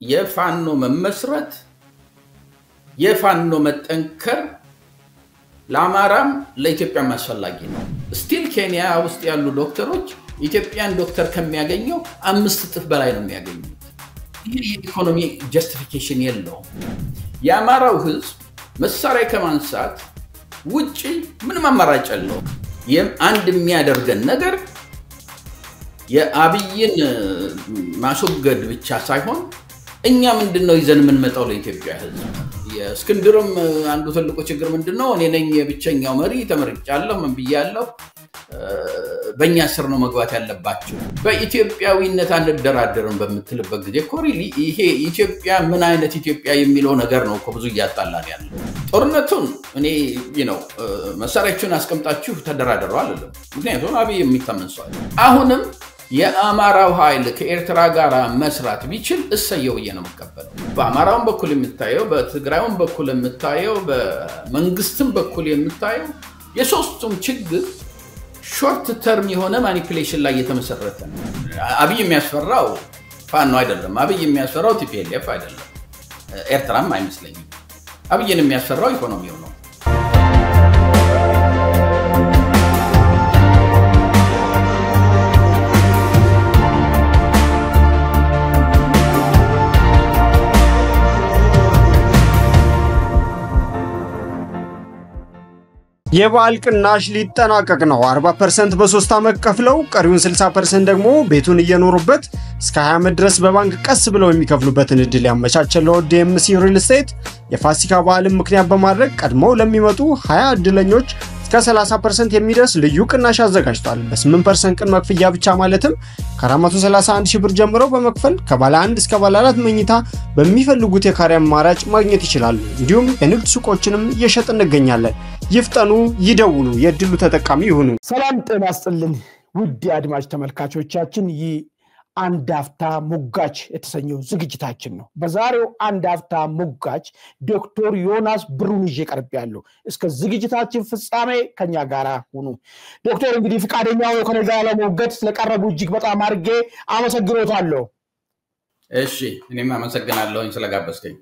የፋኖ መመስረት የፋኖ መጠንከር ለአማራም ለኢትዮጵያም አስፈላጊ ነው ስቲል ኬንያ ውስጥ ያሉ ዶክተሮች ኢትዮጵያን ዶክተር ከሚያገኘው 5 እጥፍ በላይ ነው የሚያገኙት ይህ ኢኮኖሚ ጀስቲፊኬሽን የለው የአማራው ህዝብ መሳሪያ ከማንሳት ውጪ ምንም አማራጭ የለው አንድ የሚያደርገን ነገር የአብይን ማስወገድ ብቻ ሳይሆን እኛ ምንድነው ይዘን ምን መጣው ለኢትዮጵያ ህዝብ የእስክንድርም አንዱ ትልቁ ችግር ምንድነው እኔ ነኝ የብቸኛው መሪ ተመርጫለሁ ምን ብያለሁ በእኛ ስር ነው መግባት ያለባቸው በኢትዮጵያዊነት አንደራደርን በመትልበት ጊዜ ኮሪሊ ይሄ ኢትዮጵያ ምን አይነት ኢትዮጵያ የሚለው ነገር ነው ብዙ ያጣላን ያለው ጦርነቱን እኔ መሳሪያችሁን አስቀምጣችሁ ተደራደሩ አይደለም ምክንያቱም አብይ የሚተመንሷል አሁንም የአማራው ኃይል ከኤርትራ ጋር መስራት ቢችል እሰየው የነመቀበል በአማራው በኩል የምታየው በትግራይም በኩል የምታየው በመንግስትም በኩል የምታየው የሶስቱም ችግር ሾርት ተርም የሆነ ማኒፑሌሽን ላይ የተመሰረተ አብይ የሚያስፈራው ፋኖ አይደለም አብይ የሚያስፈራው ቲፒኤልኤፍ አይደለም ኤርትራም አይመስለኝም አብይን የሚያስፈራው ኢኮኖሚው ነው የባል ቅናሽ ሊጠናቀቅ ነው 40% በ3 አመት ከፍለው ቀሪውን 60% ደግሞ ቤቱን እየኖሩበት እስከ 20 አመት ድረስ በባንክ ቀስ ብለው የሚከፍሉበትን እድል ያመቻቸለው ዲኤምሲ ሪል ስቴት የፋሲካ በዓልን ምክንያት በማድረግ ቀድመው ለሚመጡ 20 እድለኞች እስከ 30% የሚደርስ ልዩ ቅናሽ አዘጋጅቷል በ8% ቅን መክፍያ ብቻ ማለትም ከ431 ሺህ ብር ጀምሮ በመክፈል ከባለ 1 እስከ ባለ 4 መኝታ በሚፈልጉት የካሬ አማራጭ ማግኘት ይችላሉ እንዲሁም የንግድ ሱቆችንም እየሸጥ እንገኛለን ይፍጠኑ ይደውሉ የድሉ ተጠቃሚ ይሁኑ ሰላም ጤና ይስጥልን ውድ አድማጭ ተመልካቾቻችን አንድ አፍታ ሙጋች የተሰኘው ዝግጅታችን ነው በዛሬው አንድ አፍታ ሙጋች ዶክተር ዮናስ ብሩን ይቀርባሉ እስከ ዝግጅታችን ፍጻሜ ከኛ ጋር ሁኑ ዶክተር እንግዲህ ፍቃደኛው ከኔ ጋር ለሞገት ስለቀረቡ እጅግ በጣም አርጌ አመሰግኖታለሁ እሺ እኔም አመሰግናለሁ ስለጋበዝከኝ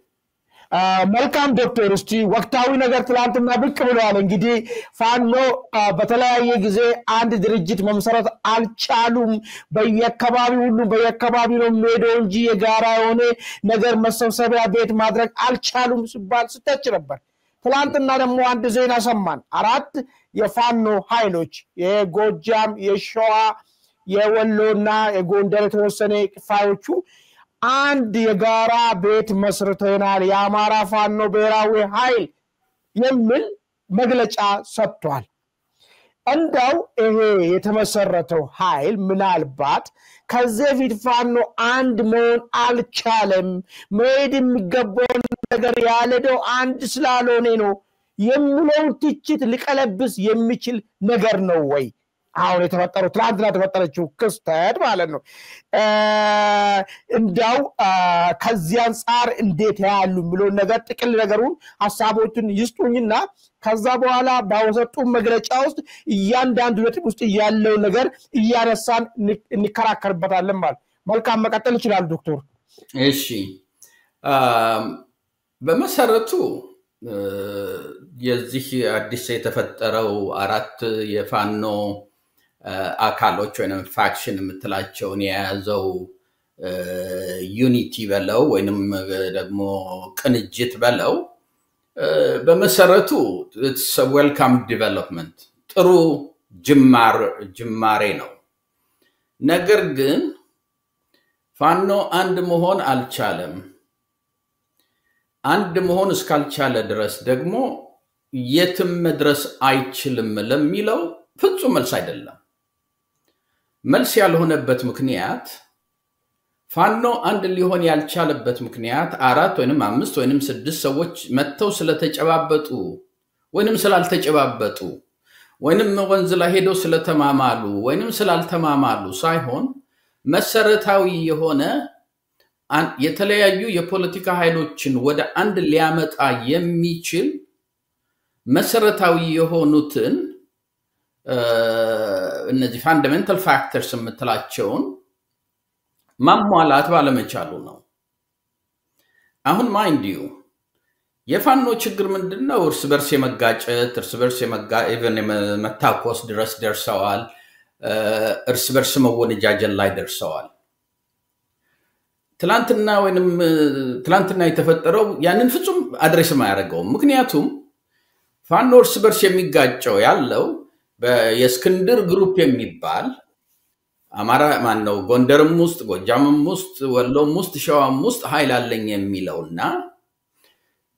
መልካም ዶክተር እስቲ ወቅታዊ ነገር ትላንትና ብቅ ብለዋል እንግዲህ ፋኖ በተለያየ ጊዜ አንድ ድርጅት መመስረት አልቻሉም በየከባቢው ሁሉ በየከባቢው ነው ሜዳው እንጂ የጋራ የሆነ ነገር መሰብሰቢያ ቤት ማድረግ አልቻሉም ሲባል ስተች ነበር ትላንትና ደግሞ አንድ ዜና ሰማን አራት የፋኖ ኃይሎች የጎጃም የሸዋ የወሎና የጎንደር ተወሰነ ክፋዮቹ አንድ የጋራ ቤት መስርተናል የአማራ ፋኖ ብሔራዊ ኃይል የሚል መግለጫ ሰጥቷል እንደው ይሄ የተመሰረተው ኃይል ምናልባት ከዚህ ፊት ፋኖ አንድ መሆን አልቻለም መሄድ የሚገባው ነገር ያለደው አንድ ስላልሆነ ነው የሚለው ትችት ሊቀለብስ የሚችል ነገር ነው ወይ አሁን የተፈጠረው ትላንትና ተፈጠረችው ክስተት ማለት ነው እንዳው ከዚህ አንፃር እንዴት ያያሉ ብሎ ነገር ጥቅል ነገሩን ሐሳቦችን ይስጡኝና ከዛ በኋላ ባወሰጡ መግለጫ ውስጥ እያንዳንዱ ነጥብ ውስጥ ያለው ነገር እያነሳን እንከራከርበታለን ማለት መልካም መቀጠል ይችላል ዶክተር እሺ በመሰረቱ የዚህ አዲስ የተፈጠረው አራት የፋኖ አካሎች ወይንም ፋክሽን የምትላቸውን የያዘው ዩኒቲ በለው ወይንም ደግሞ ቅንጅት በለው በመሰረቱ it's a welcome development ጥሩ ጅማሬ ነው ነገር ግን ፋኖ አንድ መሆን አልቻለም አንድ መሆን እስካልቻለ ድረስ ደግሞ የትም መድረስ አይችልም ለሚለው ፍጹም መልስ አይደለም መልስ ያልሆነበት ምክንያት ፋኖ አንድ ሊሆን ያልቻለበት ምክንያት 4 ወይንም 5 ወይንም 6 ሰዎች መተው ስለተጨባበጡ ወይንም ስላልተጨባበጡ ወይንም ወንዝ ላይ ሄደው ስለተማማሉ ወይንም ስላልተማማሉ ሳይሆን መሰረታዊ የሆነ የተለያዩ የፖለቲካ ኃይሎችን ወደ አንድ ሊያመጣ የሚችል መሰረታዊ የሆኑትን እነዚህ ፋንዳሜንታል ፋክተርስ የምትላቸውን ማሟላት ባለመቻሉ ነው አሁን ማይንድ ዩ የፋኖ ችግር ምንድነው? እርስ በርስ የመጋጨት ኢቨን የመታኮስ ድረስ ደርሰዋል። እርስ በርስ መወነጃጀል ላይ ደርሰዋል። ትላንትና የተፈጠረው ያንን ፍጹም አድሬስ ማያደርገው። ምክንያቱም ፋኖ እርስ በርስ የሚጋጨው ያለው የእስክንድር ግሩፕ የሚባል አማራ ማነው ጎንደርም ውስጥ ጎጃምም ውስጥ ወሎም ውስጥ ሸዋም ውስጥ ኃይል አለኝ የሚለውና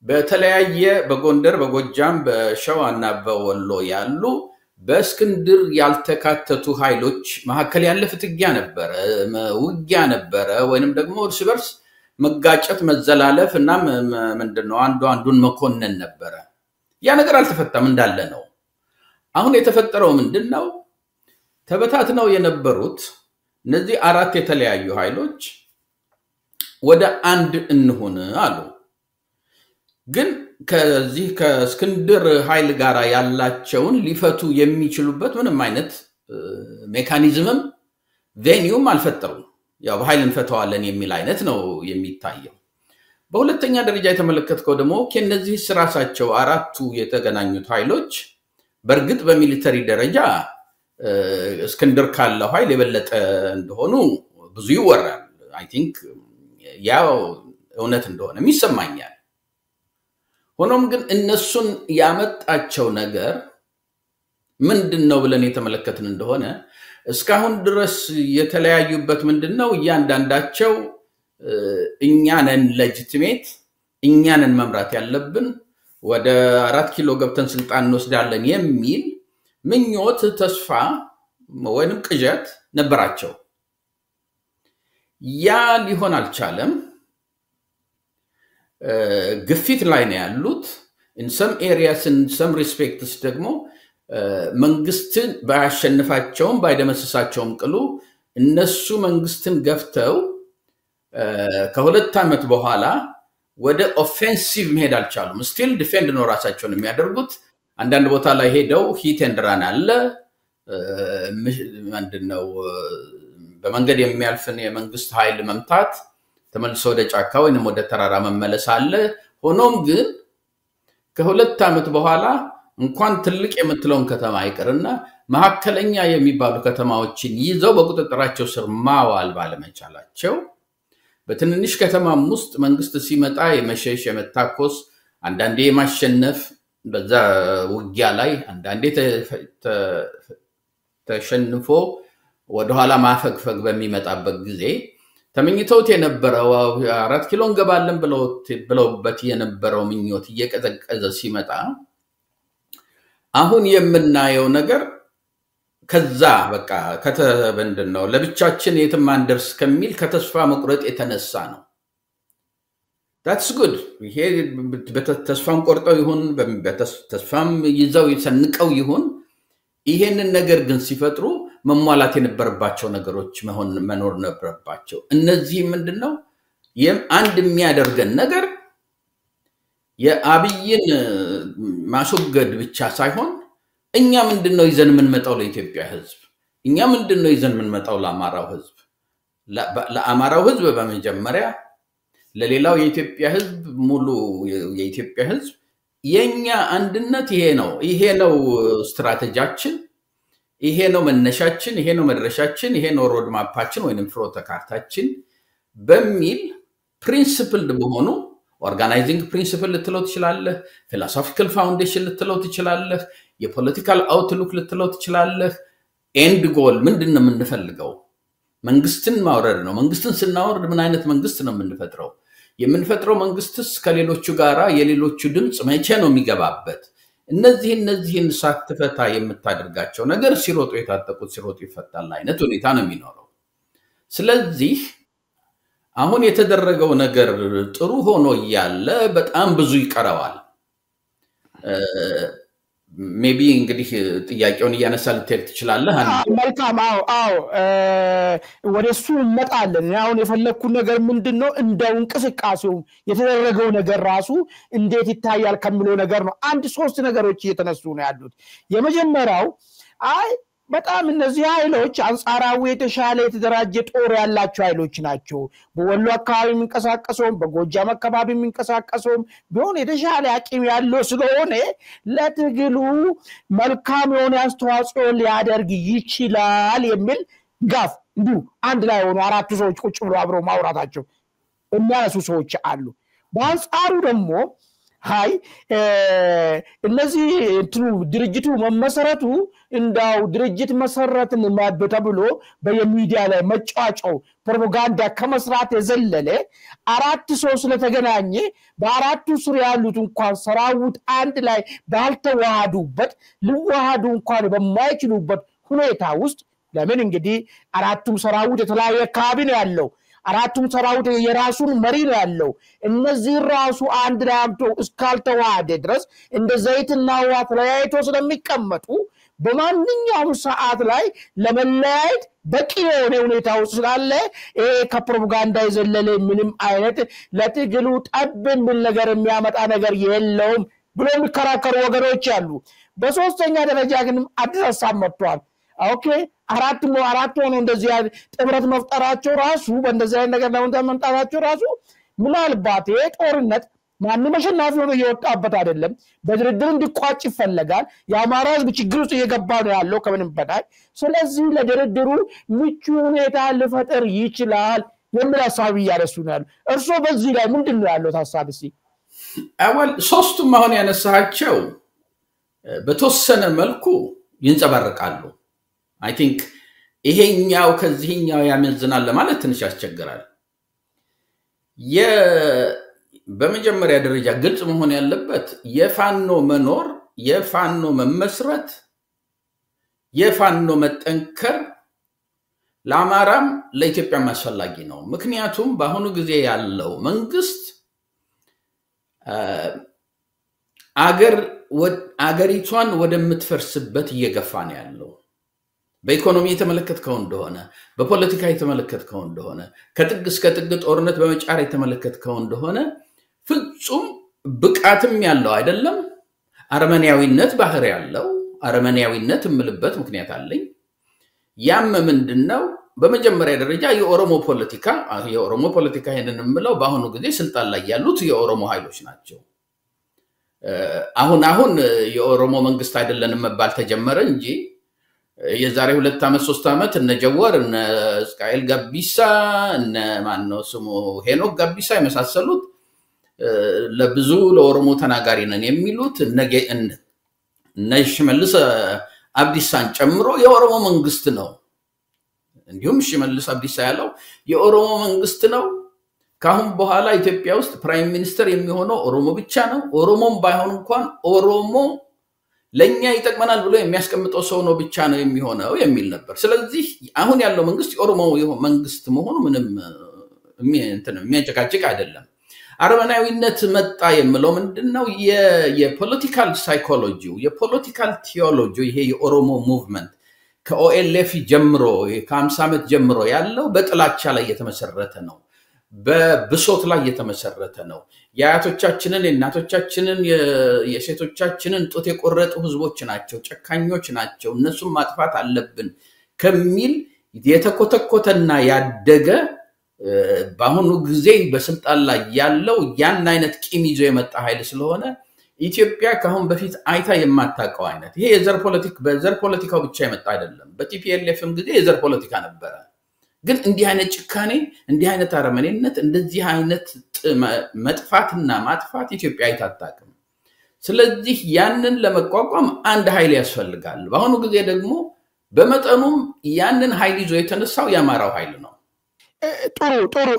በተለያየ በጎንደር በጎጃም በሸዋና በወሎ ያሉ በእስክንድር ያልተካተቱ ኃይሎች መሐከል ያለ ፍትጊያ ነበረ፣ ውጊያ ነበረ፣ ወይንም ደግሞ እርስ በርስ መጋጨት መዘላለፍ እና ምንድነው አንዱን መኮነን ነበረ። ያ ነገር አልተፈታም እንዳለ ነው። አሁን የተፈጠረው ምንድነው? ተበታትነው የነበሩት እነዚህ አራት የተለያዩ ኃይሎች ወደ አንድ እንሆን አሉ። ግን ከዚህ ከእስክንድር ኃይል ጋር ያላቸውን ሊፈቱ የሚችሉበት ምንም አይነት ሜካኒዝምም ቬኒውም አልፈጠሩም። ያው በኃይል እንፈታዋለን የሚል አይነት ነው የሚታየው። በሁለተኛ ደረጃ የተመለከትከው ደግሞ ከነዚህ ራሳቸው አራቱ የተገናኙት ኃይሎች በርግጥ በሚሊተሪ ደረጃ እስክንድር ካለው ኃይል የበለጠ እንደሆኑ ብዙ ይወራል። አይ ቲንክ ያው እውነት እንደሆነ ይሰማኛል። ሆኖም ግን እነሱን ያመጣቸው ነገር ምንድነው ብለን የተመለከትን እንደሆነ እስካሁን ድረስ የተለያዩበት ምንድነው? እያንዳንዳቸው እኛንን ሌጂቲሜት እኛንን መምራት ያለብን ወደ 4 ኪሎ ገብተን ስልጣን እንወስዳለን የሚል ምኞት ተስፋ ወይንም ቅዠት ነበራቸው። ያ ሊሆን አልቻለም። ግፊት ላይ ነው ያሉት። in some areas in some respects ደግሞ መንግስትን ባያሸንፋቸውም ባይደመስሳቸውም ቅሉ እነሱ መንግስትን ገፍተው ከሁለት ዓመት በኋላ ወደ ኦፌንሲቭ መሄድ አልቻሉም። ስቲል ዲፌንድ ነው ራሳቸውን የሚያደርጉት። አንዳንድ ቦታ ላይ ሄደው ሂት ኤንድ ራን አለ። ምንድነው በመንገድ የሚያልፍን የመንግስት ኃይል መምታት ተመልሶ ወደ ጫካ ወይንም ወደ ተራራ መመለስ አለ። ሆኖም ግን ከሁለት ዓመት በኋላ እንኳን ትልቅ የምትለውን ከተማ አይቀርና መሐከለኛ የሚባሉ ከተማዎችን ይዘው በቁጥጥራቸው ስር ማዋል ባለመቻላቸው በትንንሽ ከተማም ውስጥ መንግስት ሲመጣ የመሸሽ የመታኮስ አንዳንዴ የማሸነፍ በዛ ውጊያ ላይ አንዳንዴ ተሸንፎ ወደ ኋላ ማፈግፈግ በሚመጣበት ጊዜ ተመኝተውት የነበረው 4 ኪሎ እንገባለን ብለውበት የነበረው ምኞት እየቀዘቀዘ ሲመጣ አሁን የምናየው ነገር ከዛ በቃ ከተበንደነው ለብቻችን የትም አንደርስ ከሚል ከተስፋ መቁረጥ የተነሳ ነው። that's good ይሄ በተስፋም ቆርጠው ይሁን በተስፋም ይዘው ይሰንቀው ይሁን ይሄንን ነገር ግን ሲፈጥሩ መሟላት የነበረባቸው ነገሮች መኖር ነበረባቸው። እነዚህ ምንድነው አንድ የሚያደርገን ነገር የአብይን ማስወገድ ብቻ ሳይሆን እኛ ምንድነው ይዘን የምንመጣው ለኢትዮጵያ ህዝብ፣ እኛ ምንድነው ይዘን የምንመጣው ለአማራው ህዝብ፣ ለአማራው ህዝብ በመጀመሪያ ለሌላው የኢትዮጵያ ህዝብ ሙሉ የኢትዮጵያ ህዝብ የኛ አንድነት ይሄ ነው ስትራቴጂያችን፣ ይሄ ነው መነሻችን፣ ይሄ ነው መድረሻችን፣ ይሄ ነው ሮድ ማፓችን ወይንም ፍኖተ ካርታችን በሚል ፕሪንሲፕልድ በሆኑ ኦርጋናይዚንግ ፕሪንሲፕል ልትለው ትችላለህ፣ ፊሎሶፊካል ፋውንዴሽን ልትለው ትችላለህ፣ የፖለቲካል አውትሉክ ልትለው ትችላለህ። ኤንድ ጎል ምንድነው የምንፈልገው? መንግስትን ማውረድ ነው። መንግስትን ስናወርድ ምን አይነት መንግስት ነው የምንፈጥረው? የምንፈጥረው መንግስትስ ከሌሎቹ ጋራ የሌሎቹ ድምጽ መቼ ነው የሚገባበት? እነዚህን ሳትፈታ የምታደርጋቸው ነገር ሲሮጡ የታጠቁት ሲሮጡ ይፈታል አይነት ሁኔታ ነው የሚኖረው። ስለዚህ አሁን የተደረገው ነገር ጥሩ ሆኖ ያለ በጣም ብዙ ይቀረዋል። ሜቢ እንግዲህ ጥያቄውን እያነሳል ልትሄድ ትችላለህ። መልካም አዎ ወደሱ እንመጣለን። አሁን የፈለኩት ነገር ምንድነው እንደው እንቅስቃሴው የተደረገው ነገር ራሱ እንዴት ይታያል ከሚለው ነገር ነው። አንድ ሶስት ነገሮች እየተነሱ ነው ያሉት። የመጀመሪያው በጣም እነዚህ ኃይሎች አንጻራዊ የተሻለ የተደራጀ ጦር ያላቸው ኃይሎች ናቸው በወሎ አካባቢ የሚንቀሳቀሱም በጎጃም አካባቢ የሚንቀሳቀሱም ቢሆን የተሻለ አቅም ያለው ስለሆነ ለትግሉ መልካም የሆነ አስተዋጽኦ ሊያደርግ ይችላል የሚል ጋፍ እንዲሁ አንድ ላይ ሆኖ አራቱ ሰዎች ቁጭ ብለው አብረው ማውራታቸው የሚያነሱ ሰዎች አሉ በአንጻሩ ደግሞ ሃይ እነዚህ ድርጅቱ መመሰረቱ እንዳው ድርጅት መሰረትን ተብሎ በሚዲያ ላይ መጫጫው ፕሮፓጋንዳ ከመስራት የዘለለ አራት ሰው ስለተገናኘ በአራቱ ስር ያሉት እንኳን ሰራዊት አንድ ላይ ባልተዋሃዱበት ልዋሃዱ እንኳን በማይችሉበት ሁኔታ ውስጥ ለምን እንግዲህ አራቱም ሰራዊት የተለያየ አካባቢ ነው ያለው አራቱም ሰራዊት የራሱን መሪ ነው ያለው እነዚህ ራሱ አንድ ላይ አምቶ እስካልተዋሃደ ድረስ እንደ ዘይትና ውሃ ተለያይቶ ስለሚቀመጡ በማንኛውም ሰዓት ላይ ለመለያየት በቂ የሆነ ሁኔታ ውስጥ ስላለ ከፕሮፓጋንዳ የዘለለ ምንም አይነት ለትግሉ ጠብ የሚል ነገር የሚያመጣ ነገር የለውም ብሎ የሚከራከሩ ወገኖች አሉ በሶስተኛ ደረጃ ግን አዲስ ሀሳብ መጥቷል ኦኬ አራት ሆኖ እንደዚህ ጥምረት መፍጠራቸው ራሱ በእንደዚህ አይነት ነገር ነው እንደመንጣታቸው ራሱ ምናልባት ጦርነት ማንንም አሸናፊ ሆኖ እየወጣበት አይደለም በድርድር እንዲቋጭ ይፈልጋል የአማራ ህዝብ ችግር ውስጥ እየገባ ነው ያለው ከምንም በላይ ስለዚህ ለድርድሩ ምቹ ሁኔታ ሊፈጠር ይችላል የሚል ሐሳብ ያነሱ ነው ያለው እርሶ በዚህ ላይ ምንድነው ያለው ሐሳብ እስቲ አወል ሶስቱም አሁን ያነሳቸው በተወሰነ መልኩ ይንጸባረቃሉ I think ይሄኛው ከዚህኛው ያመዝናል ለማለት ትንሽ ያስቸግራል በመጀመሪያ ደረጃ ግልጽ መሆን ያለበት የፋኖ መኖር የፋኖ መመስረት የፋኖ መጠንከር ለአማራም ለኢትዮጵያም አስፈላጊ ነው ምክንያቱም በአሁኑ ጊዜ ያለው መንግስት አገሪቷን ወደምትፈርስበት እየገፋ ነው ያለው በኢኮኖሚ የተመለከተው እንደሆነ በፖለቲካ የተመለከተው እንደሆነ ከጥግ እስከ ጥግ ጦርነት በመጫር የተመለከተው እንደሆነ ፍጹም ብቃትም ያለው አይደለም አርመኒያዊነት ባህር ያለው አርመኒያዊነት ምልበት ምክንያት አለኝ ያም ምንድነው በመጀመሪያ ደረጃ የኦሮሞ ፖለቲካ ይሄንን ምለው በአሁኑ ጊዜ ስልጣን ላይ ያሉት የኦሮሞ ኃይሎች ናቸው አሁን የኦሮሞ መንግስት አይደለንም መባል ተጀመረ እንጂ የዛሬ 2 አመት 3 አመት እነ ጀወር እነ እስቃኤል ጋቢሳ እነ ማነው ስሙ ሄኖክ ጋቢሳ የመሳሰሉት ለብዙ ለኦሮሞ ተናጋሪ ነን የሚሉት እነ ሽመልስ አብዲሳን ጨምሮ የኦሮሞ መንግስት ነው እንዲሁም ሽመልስ አብዲሳ ያለው የኦሮሞ መንግስት ነው ካሁን በኋላ ኢትዮጵያ ውስጥ ፕራይም ሚኒስተር የሚሆነው ኦሮሞ ብቻ ነው ኦሮሞም ባይሆን እንኳን ኦሮሞ ለኛ ይጠቅመናል ብሎ የሚያስቀምጠው ሰው ነው ብቻ ነው የሚሆነው የሚል ነበር ስለዚህ አሁን ያለው መንግስት ኦሮሞ መንግስት መሆኑ ምንም የሚያጨቃጭቅ አይደለም አርመናዊነት መጣ የሚለው ምንድነው የፖለቲካል ሳይኮሎጂ የፖለቲካል ቲዮሎጂ ይሄ የኦሮሞ ሙቭመንት ከኦኤልኤፍ ጀምሮ ከ50 አመት ጀምሮ ያለው በጥላቻ ላይ የተመሰረተ ነው በብሶት ላይ የተመሰረተ ነው ያያቶቻችንን እናቶቻችንን የሴቶቻችንን ጦት የቆረጡ ህዝቦች ናቸው ጨካኞች ናቸው እነሱም ማጥፋት አለብን ከሚል የተኮተኮተና ያደገ በአሁኑ ጊዜ በስልጣን ላይ ያለው ያን አይነት ቂም ይዞ የመጣ ኃይል ስለሆነ ኢትዮጵያ ካሁን በፊት አይታ የማታቀው አይነት ይሄ በዘር ፖለቲካው ብቻ የመጣ አይደለም በቲፒኤልኤፍም ጊዜ የዘር ፖለቲካ ነበር ግን እንዲህ አይነት ጭካኔ እንዲህ አይነት አረመኔነት እንደዚህ አይነት መጥፋትና ማጥፋት ኢትዮጵያ አይታጣቅም ስለዚህ ያንን ለመቋቋም አንድ ኃይል ያስፈልጋል በአሁኑ ጊዜ ደግሞ በመጠኑም ያንን ኃይል ይዞ የተነሳው ያማራው ኃይል ነው ጥሩ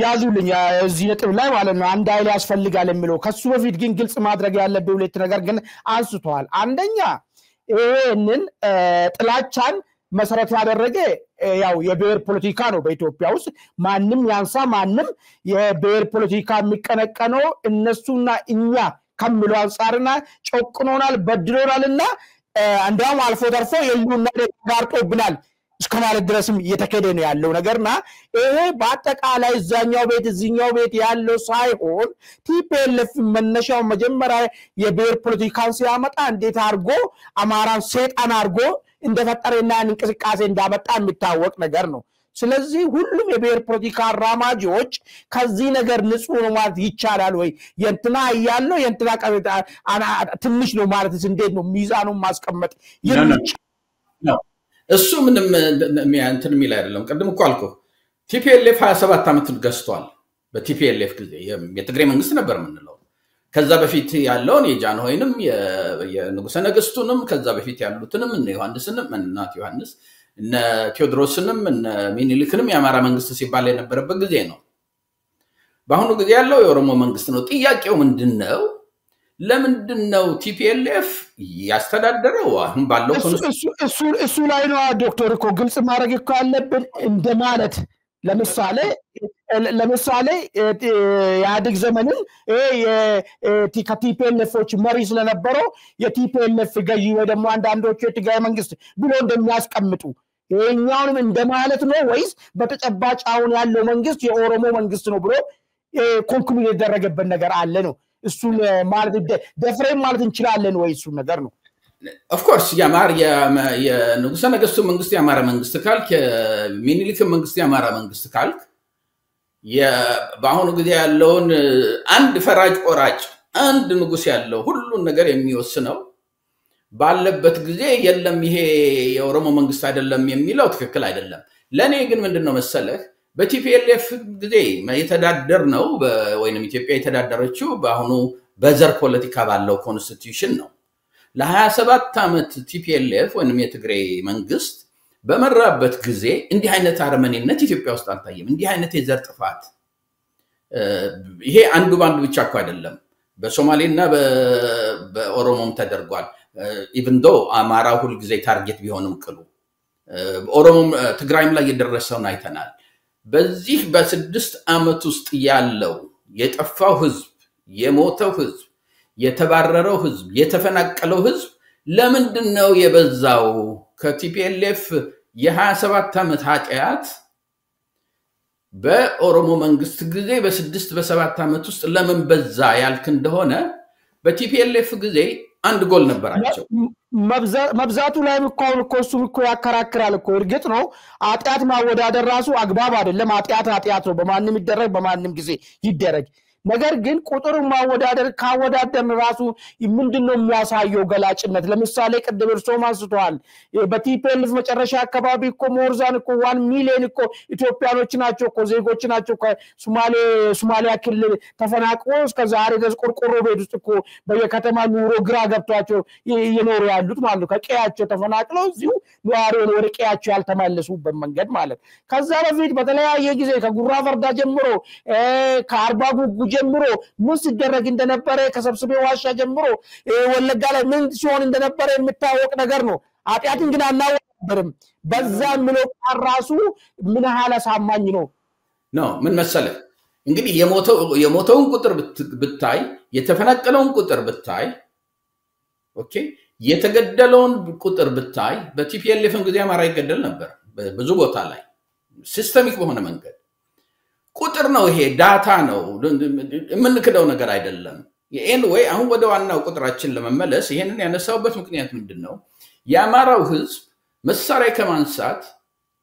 ያዙልኝ እዚህ ነጥብ ላይ ማለት ነው አንድ ኃይል ያስፈልጋል የሚለው ከሱ በፊት ግን ግልጽ ማድረግ ያለበት ሁለት ነገር ግን አንስቷል አንደኛ ይሄንን ጥላቻን መሰረት ያደረገ ያው የብሔር ፖለቲካ ነው በኢትዮጵያ ውስጥ ማንንም ያንሳ ማንንም የብሔር ፖለቲካ የሚቀነቀነው እነሱና እኛ ከሚለው አንፃርና ጨቁኖናል በድሎናልና አንዳም አልፎ ተርፎ የሉና ጋርጦብናል እስከማለት ድረስም እየተከደ ነው ያለው ነገርና ይሄ በአጠቃላይ እዛኛው ቤት እዚህኛው ቤት ያለው ሳይሆን ቲፒኤልኤፍ መነሻው መጀመሪያ የብሔር ፖለቲካን ሲያመጣ እንዴት አርጎ አማራን ሰይጣን አርጎ እንደፈጠረና እንቅስቃሴ እንዳመጣ የሚታወቅ ነገር ነው ስለዚህ ሁሉም የብሔር ፖለቲካ አራማጆች ከዚህ ነገር ንጹህ ነው ማለት ይቻላል ወይ የንትና ያለው የንትና ቀበጣ ትንሽ ነው ማለት እንዴት ነው ሚዛኑን ማስቀመጥ ነው እሱ ምንም እንትን ሚል አይደለም ቀደም እኮ አልኩ ቲፒኤልኤፍ 27 ዓመት ገዝቷል በቲፒኤልኤፍ ጊዜ የትግራይ መንግስት ነበር ምንለው ከዛ በፊት ያለውን የጃንሆይንም የንጉሰ ነገስቱንም ከዛ በፊት ያሉትንም እነ ዮሐንስንም እናት ዮሐንስ እነ ቴዎድሮስንም እነ ሚኒሊክንም የአማራ መንግስት ሲባል የነበረበት ጊዜ ነው በአሁኑ ጊዜ ያለው የኦሮሞ መንግስት ነው ጥያቄው ምንድነው ለምንድነው ቲፒኤልኤፍ ያስተዳደረው አሁን ባለው እሱ ላይ ነው ዶክተር እኮ ግልጽ ማድረግ እኮ ያለብን እንደማለት ለምሳሌ የአድግ ዘመንን የቲፒኤልኤፎች መሪ ስለነበረው የቲፒኤልኤፍ ገዢ ወይ ደግሞ አንዳንዶቹ የትግራይ መንግስት ብሎ እንደሚያስቀምጡ ይሄኛውንም እንደማለት ነው ወይስ በተጨባጭ አሁን ያለው መንግስት የኦሮሞ መንግስት ነው ብሎ ኮንክሉድ የተደረገበት ነገር አለ ነው እሱ ማለት ደፍሬም ማለት እንችላለን ወይ እሱ ነገር ነው of course ያማር የንጉሰ ነገስቱ መንግስት ያማራ መንግስት ካልክ የሚኒሊክ መንግስት ያማራ መንግስት ካልክ በአሁኑ ጊዜ ያለውን አንድ ፈራጅ ቆራጭ አንድ ንጉስ ያለው ሁሉን ነገር የሚወስነው ባለበት ጊዜ የለም ይሄ የኦሮሞ መንግስት አይደለም የሚለው ትክክል አይደለም ለኔ ግን ምንድነው መሰለህ በቲፒኤልኤፍ ጊዜ የተዳደር ነው ወይንም ኢትዮጵያ የተዳደረችው በአሁኑ በዘር ፖለቲካ ባለው ኮንስቲቲዩሽን ነው ለ27 ዓመት ቲፒኤልኤፍ ወይንም የትግራይ መንግስት በመራበት ጊዜ እንዲህ አይነት አርመኒነት ኢትዮጵያ ውስጥ አልታየም እንዲህ አይነት የዘር ጥፋት ይሄ አንዱ ባንዱ ብቻ እኮ አይደለም በሶማሌና በኦሮሞም ተደርጓል even though አማራ ሁሉ ጊዜ ታርጌት ቢሆንም ቅሉ ኦሮሞም ትግራይም ላይ የደረሰውን አይተናል በዚህ በ6 ዓመት ውስጥ ያለው የጠፋው ህዝብ የሞተው ህዝብ የተባረረው ህዝብ የተፈናቀለው ህዝብ ለምንድነው የበዛው ከቲፒኤልኤፍ የ27 ዓመት ኃጢያት በኦሮሞ መንግስት ጊዜ በ6 በ7 ዓመት ውስጥ ለምን በዛ ያልክ እንደሆነ በቲፒኤልኤፍ ጊዜ አንድ ጎል ነበራቸው መብዛቱ ላይ እኮ እሱ እኮ ያከራክራል እኮ እርግጥ ነው ኃጢያት ማወዳደር ራሱ አግባብ አይደለም ኃጢያት ነው በማንንም ይደረግ በማንንም ጊዜ ይደረግ ነገር ግን ቁጥር ማወዳደር ካወዳደርን ራሱ ምንድነው የሚያሳየው ገላጭነት ለምሳሌ ቅድም እርሶም አንስተዋል በቲፒኤልኤፍ መጨረሻ አካባቢ እኮ ሞርዛን እኮ 1 ሚሊዮን እኮ ኢትዮጵያኖች ናቸው እኮ ዜጎች ናቸው ሶማሊያ ክልል ተፈናቅለው እስከ ዛሬ ድረስ ቆርቆሮ ቤት ውስጥ እኮ በየከተማ ኑሮ ግራ ገብቷቸው እየኖሩ ያሉት ማለት ከቀያቸው ተፈናቅለው እዚሁ ኑሮን ወደ ቀያቸው ያልተመለሱበት መንገድ ማለት ከዛ በፊት በተለያየ ጊዜ ከጉራ ፈርዳ ጀምሮ ከአርባ ጉጉ ጀምሮ ምን ሲደረግ እንደነበረ ከሰብስቤ ዋሻ ጀምሮ ወለጋ ላይ ምን ሲሆን እንደነበረ የምታወቅ ነገር ነው ኃጢያትን ግን አናወርም በዛ ምለው ራሱ ምን ሐላ ሳማኝ ነው ምን መሰለህ እንግዲህ የሞተውን ቁጥር ብታይ የተፈናቀለውን ቁጥር ብታይ ኦኬ የተገደለውን ቁጥር ብታይ በቲፒኤልኤፍ ጊዜ አማራ ይገደል ነበር ብዙ ቦታ ላይ ሲስተሚክ በሆነ መንገድ ቁጥር ነው ይሄ ዳታ ነው ምንከደው ነገር አይደለም ኤኒዌይ አሁን ወደ ዋናው ቁጥራችን ለመመለስ ይሄንን ያነሳውበት ምክንያት ምንድነው ያማራው ህዝብ መሳሪያ ከማንሳት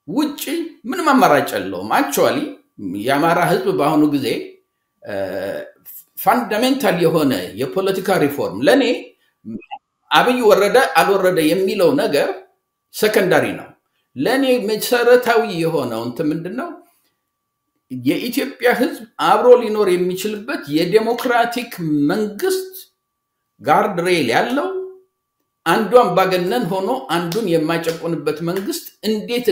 ውጪ ምንም አማራጭ የለውም አክቹአሊ ያማራ ህዝብ በአሁኑ ጊዜ ፋንዳሜንታል የሆነ የፖለቲካ ሪፎርም ለኔ አብይ ወረደ አልወረደ የሚለው ነገር ሰከንዳሪ ነው ለኔ መሰረታዊ የሆነው እንት ምንድነው የኢትዮጵያ ህዝብ አብሮ ሊኖር የሚችልበት የዲሞክራቲክ መንግስት ጋርድ ሬል ያለው አንዱ አምባገነን ሆኖ አንዱን የማይጨቁንበት መንግስት እንዴት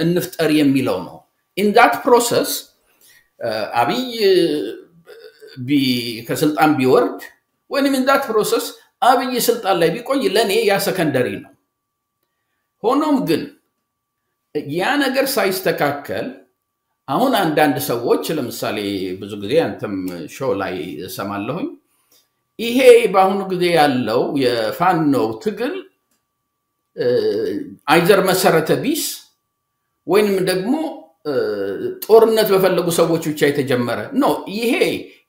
እንፍጠር የሚለው ነው in that process አብይ ከስልጣን ቢወርድ ወይንም in that process አብይ ስልጣን ላይ ቢቆይ ለኔ ያ ሰከንዳሪ ነው ሆኖም ግን ያ ነገር ሳይስተካከል አሁን አንዳንድ ሰዎች ለምሳሌ ብዙ ጊዜ አንተም ሾው ላይ ሰማለሁኝ ይሄ በአሁኑ ጊዜ ያለው የፋኖ ትግል አይዘር መሰረተ ቢስ ወይንም ደግሞ ጦርነት በፈለጉ ሰዎች ብቻ የተጀመረ ነው ይሄ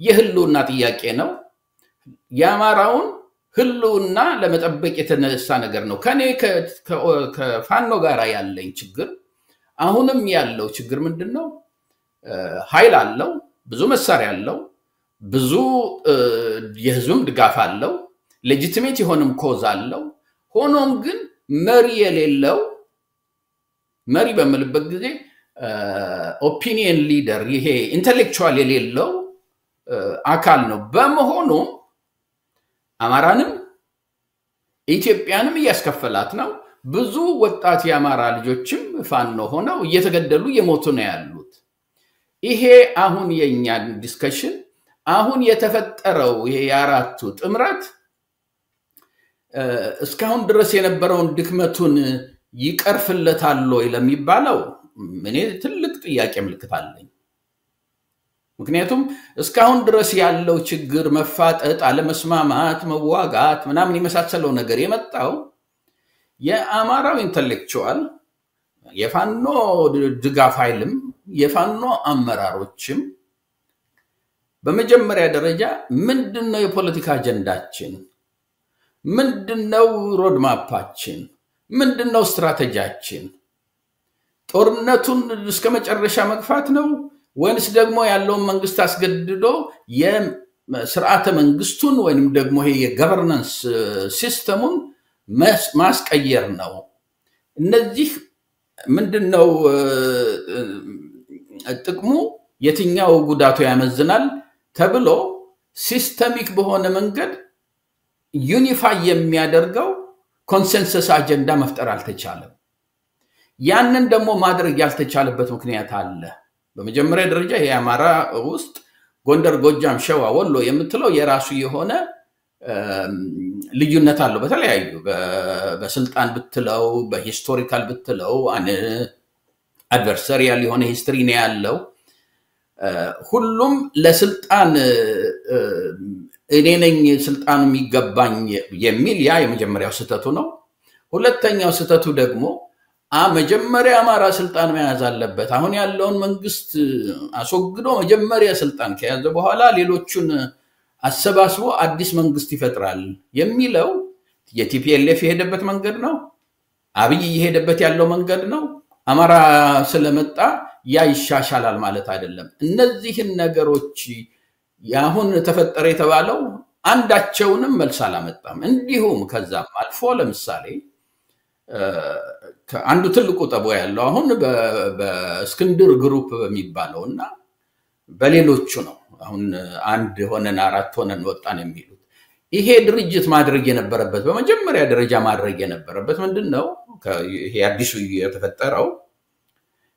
የህልውና ጥያቄ ነው ያማራውን ህልውና ለመጠበቅ የተነሳ ነገር ነው። ከኔ ከፋኖ ጋር ያለኝ ችግር አሁንም ያለው ችግር ምንድነው? ኃይል አለው፣ ብዙ መሳሪያ አለው፣ ብዙ የህዝብም ድጋፍ አለው፣ ሌጂቲሜት የሆነም ኮዝ አለው። ሆኖም ግን መሪ የሌለው መሪ በመልበት ጊዜ ኦፒኒየን ሊደር ይሄ ኢንተሌክቹዋል የሌለው አካል ነው። በመሆኑ አማራንም ኢትዮጵያንም እያስከፈላት ነው። ብዙ ወጣት የአማራ ልጆችም ፋኖ ሆነው እየተገደሉ እየሞቱ ነው ያሉት። ይሄ አሁን የኛ ዲስከሽን አሁን የተፈጠረው ይሄ የአራቱ ጥምረት እስካሁን ድረስ የነበረውን ድክመቱን ይቀርፍለታል ወይ ለሚባለው እኔ ትልቅ ጥያቄ ምልክት አለኝ። ምክንያቱም እስካሁን ድረስ ያለው ችግር መፋጠጥ፣ አለመስማማት፣ መዋጋት ምናምን የመሳሰለው ነገር የመጣው የአማራው ኢንተሌክቹዋል የፋኖ ድጋፍ ኃይልም የፋኖ አመራሮችም በመጀመሪያ ደረጃ ምንድነው የፖለቲካ አጀንዳችን? ምንድነው ሮድማፓችን? ምንድነው ስትራቴጂያችን? ጦርነቱን እስከ መጨረሻ መግፋት ነው ወይስ ደግሞ ያለውን መንግስት አስገድዶ የሥርዓተ መንግስቱን ወይንም ደግሞ ይሄ የገቨርናንስ ሲስተሙን ማስቀየር ነው? እነዚህ ምንድነው ጥቅሙ? የትኛው ጉዳቱ ያመዝናል ተብሎ ሲስተሚክ በሆነ መንገድ ዩኒፋይ የሚያደርገው ኮንሰንሰስ አጀንዳ መፍጠር አልተቻለም። ያንን ደግሞ ማድረግ ያልተቻለበት ምክንያት አለ። በመጀመሪያ ደረጃ የአማራ ውስጥ ጎንደር፣ ጎጃም፣ ሸዋ፣ ወሎ የምትለው የራሱ የሆነ ልዩነት አለው። በተለያዩ በስልጣን ብትለው በሂስቶሪካል ብትለው አድቨርሰሪያል የሆነ ሂስትሪ ነው ያለው። ሁሉም ለስልጣን እኔ ነኝ ስልጣኑ የሚገባኝ የሚል ያ የመጀመሪያው ስተቱ ነው። ሁለተኛው ስተቱ ደግሞ መጀመሪያ አማራ ስልጣን መያዝ አለበት። አሁን ያለውን መንግስት አስወግዶ መጀመሪያ ስልጣን ከያዘ በኋላ ሌሎቹን አሰባስቦ አዲስ መንግስት ይፈጥራል የሚለው የቲፒኤልኤፍ የሄደበት መንገድ ነው። አብይ የሄደበት ያለው መንገድ ነው። አማራ ስለመጣ ያ ይሻሻላል ማለት አይደለም። እነዚህን ነገሮች ያሁን ተፈጠረ የተባለው አንዳቸውንም መልስ አላመጣም። እንዲሁም ከዛም አልፎ ለምሳሌ አንዱ ትልቁ ጠቦ ያለው አሁን በእስክንድር ግሩፕ በሚባለውና በሌሎቹ ነው። አሁን አንድ ሆነን አራት ሆነን ወጣን የሚሉት ይሄ ድርጅት ማድረግ የነበረበት በመጀመሪያ ደረጃ ማድረግ የነበረበት ምንድነው? ይሄ አዲሱ የተፈጠረው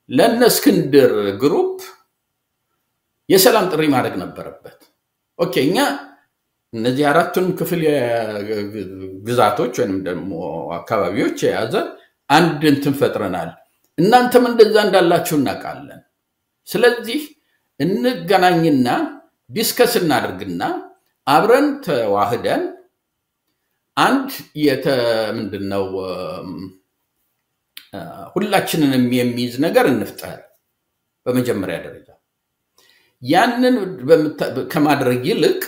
ለነ እስክንድር ግሩፕ የሰላም ጥሪ ማድረግ ነበረበት። ኦኬ እኛ እነዚህ አራቱን ክፍል ግዛቶች ወይንም ደግሞ አካባቢዎች የያዘ አንድ እንትን ፈጥረናል። እናንተም እንደዛ እንዳላችሁ እናውቃለን። ስለዚህ እንገናኝና ዲስከስ እናድርግና አብረን ተዋህደን አንድ ምንድነው ሁላችንንም የሚይዝ ነገር እንፍጠር። በመጀመሪያ ደረጃ ያንን ከማድረግ ይልቅ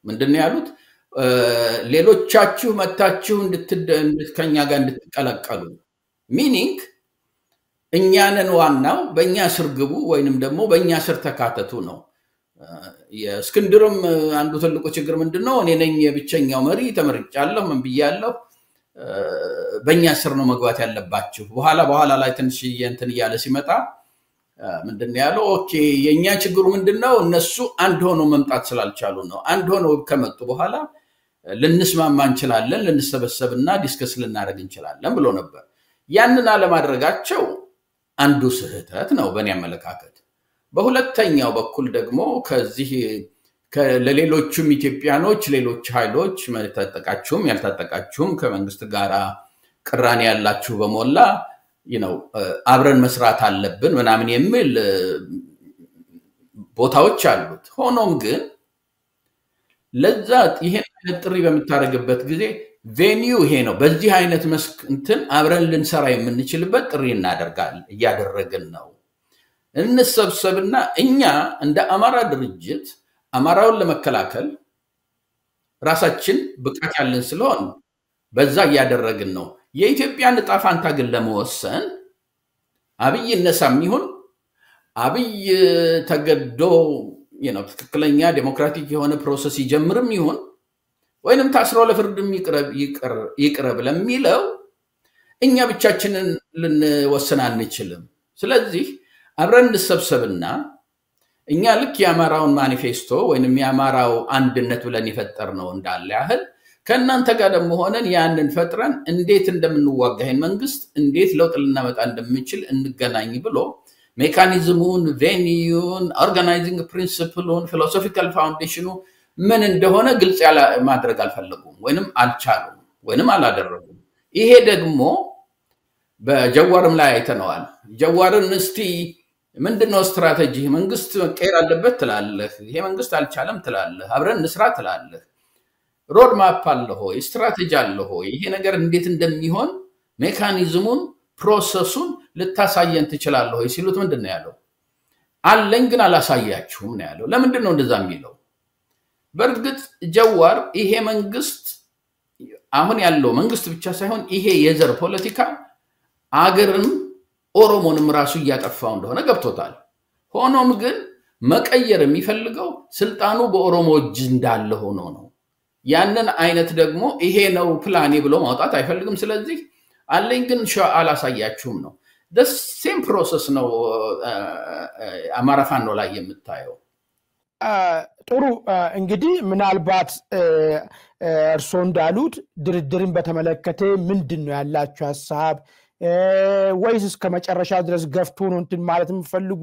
ምንድነው ያሉት? ሌሎቻችሁ መታችሁ ከኛ ጋር እንድትቀላቀሉ ሚኒንግ እኛንን ዋናው በእኛ ስር ግቡ ወይንም ደግሞ በእኛ ስር ተካተቱ ነው። የእስክንድርም አንዱ ትልቁ ችግር ምንድነው? እኔ ነኝ የብቸኛው መሪ ተመርጫለሁ ምን ብያለሁ፣ በእኛ ስር ነው መግባት ያለባችሁ። በኋላ ላይ ትንሽ እንትን እያለ ሲመጣ ምንድነው ያለው? ኦኬ የኛ ችግሩ ምንድነው? እነሱ አንድ ሆኖ መምጣት ስላልቻሉ ነው። አንድ ሆኖ ከመጡ በኋላ ልንስማማ እንችላለን፣ ልንሰበሰብና ዲስከስ ልናደርግ እንችላለን ብሎ ነበር። ያንን አለማድረጋቸው አንዱ ስህተት ነው በእኔ አመለካከት። በሁለተኛው በኩል ደግሞ ከዚህ ለሌሎችም ኢትዮጵያኖች ሌሎች ኃይሎች መታጠቃችሁም ያልታጠቃችሁም ከመንግስት ጋር ቅራኔ ያላችሁ በመላ አብረን መስራት አለብን ምናምን የሚል ቦታዎች አሉት። ሆኖም ግን ለዛ ይሄን ጥሪ በመታረግበት ጊዜ ቬኒው ይሄ ነው። በዚህ አይነት መስክ እንትን አብረን ልንሰራ የምንችልበት ጥሪ እናደርጋለን፣ እያደረግን ነው። እንሰብሰብና እኛ እንደ አማራ ድርጅት አማራውን ለመከላከል ራሳችን ብቃት ያለን ስለሆን በዛ ያደረግን ነው የኢትዮጵያን ዕጣ ፋንታ ግን ለመወሰን አብይ እነሳም ይሁን አብይ ተገዶ ትክክለኛ ዴሞክራቲክ የሆነ ፕሮሰስ ይጀምርም ይሁን ወይንም ታስሮ ለፍርድም ይቅረብ ለሚለው እኛ ብቻችንን ልንወስን አንችልም ስለዚህ አብረን እንሰብሰብና እኛ ልክ ያማራውን ማኒፌስቶ ወይንም ያማራው አንድነት ብለን ይፈጠርነው እንዳለ ያህል ከናንተ ጋር ደሞ ሆነን ያንን ፈጥረን እንዴት እንደምንዋጋህን መንግስት እንዴት ለውጥ ልናመጣ እንደምንችል እንገናኝ ብሎ ሜካኒዝሙን ቬኒዩን ኦርጋናይዚንግ ፕሪንሲፕሉን ፊሎሶፊካል ፋውንዴሽኑ ምን እንደሆነ ግልጽ ያለ ማድረግ አልፈለጉም ወይንም አልቻሉም ወይንም አላደረጉም ይሄ ደግሞ በጀዋርም ላይ አይተነዋል ጀዋርን እስቲ ምንድነው ስትራቴጂ መንግስት መቀየር አለበት ትላለህ ይሄ መንግስት አልቻለም ትላለህ አብረን እንስራ ትላለህ ሮድ ማፕ አለው ስትራቴጂ አለው ይሄ ነገር እንዴት እንደሚሆን ሜካኒዝሙን ፕሮሰሱን ልታሳየን ትችላለህ ሲሉት ምንድነው ያለው አለኝ ግን አላሳያችሁም ነው ያለው ለምንድነው እንደዛ የሚለው በርግጥ ጀዋር ይሄ መንግስት አሁን ያለው መንግስት ብቻ ሳይሆን ይሄ የዘር ፖለቲካ አገርም ኦሮሞንም ራሱ ያጠፋው እንደሆነ ገብቶታል ሆኖም ግን መቀየር የሚፈልገው ስልጣኑ በኦሮሞ እጅ እንዳለ ሆኖ ነው ያንን አይነት ደግሞ ይሄ ነው ፕላኔ ብሎ ማውጣት አይፈልግም ስለዚህ አለኝ ግን አላሳያችሁም ነው the same process ነው አማራ ፋኖ ላይ የምታየው ጥሩ እንግዲህ ምናልባት እርሶ እንዳሉት ድርድርን በተመለከተ ምንድነው ያላችሁ ሐሳብ ወይስ እስከ መጨረሻ ድረስ ገፍቶ ነው እንትን ማለት የምፈልጉ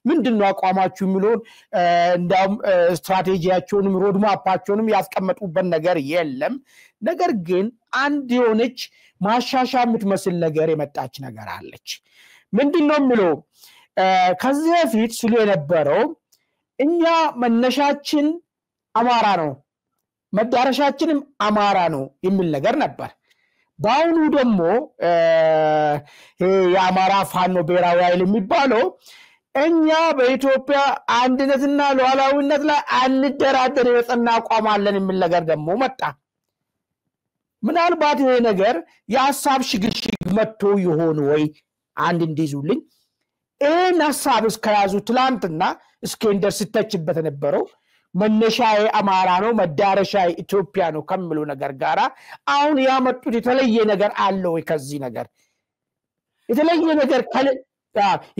ምንድነው አቋማችሁ የሚሉን እንዳውም ስትራቴጂያቸውንም ሮድ ማፓቸውንም ያስቀመጡበት ነገር የለም ነገር ግን አንድ የሆነች ማሻሻ የምትመስል ነገር የመጣች ነገር አለች ምንድነው የሚለው ከዚህ በፊት ሲሉ የነበረው እኛ መነሻችን አማራ ነው መዳረሻችንም አማራ ነው የሚል ነገር ነበር ባውኑ ደግሞ የአማራ ፋኖ ብሔራዊ ኃይል የሚባለው እኛ በኢትዮጵያ አንድነትና ሉዓላዊነት ላይ አንደራደር የጸና አቋም አለን የሚል ነገር ደግሞ መጣ ምናልባት ይሄ ነገር የሐሳብ ሽግሽግ መጥቶ ይሆን ወይ አንድ እንዲዙልኝ እን ሐሳብ እስከያዙ ትላንትና እስኬንደር ስተችበት ነበረው መነሻዬ አማራ ነው መዳረሻዬ ኢትዮጵያ ነው ከሚሉ ነገር ጋራ አሁን ያመጡት የተለየ ነገር አለ ወይ ከዚህ ነገር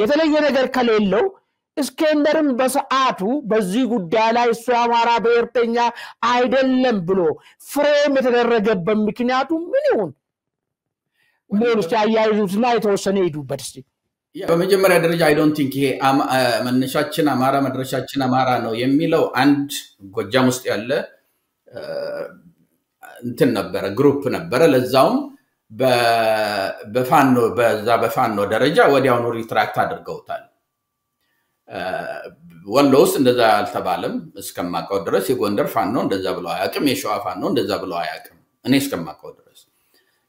የተለየ ነገር ከሌለው እስኬንደርም በሰዓቱ በዚህ ጉዳይ ላይ እሱ አማራ ብሔርተኛ አይደለም ብሎ ፍሬም የተደረገበት ምክንያቱ ምን ይሁን ምን ያያዩትና የተወሰነ ይዱበት እስቲ በመጀመሪያ ደረጃ I don't think ይሄ መነሻችን አማራ መድረሻችን አማራ ነው የሚለው አንድ ጎጃም ውስጥ ያለ እንትን ነበር ግሩፕ ነበር ለዛውም በፋኖ ደረጃ ወዲያውኑ ሪትራክት አድርገውታል ወሎ ውስጥ እንደዛ አልተባለም እስከማቀው ድረስ የጎንደር ፋኖ እንደዛ ብለው አያቅም የሸዋ ፋኖ እንደዛ ብለው አያቅም እኔ እስከማቀው ድረስ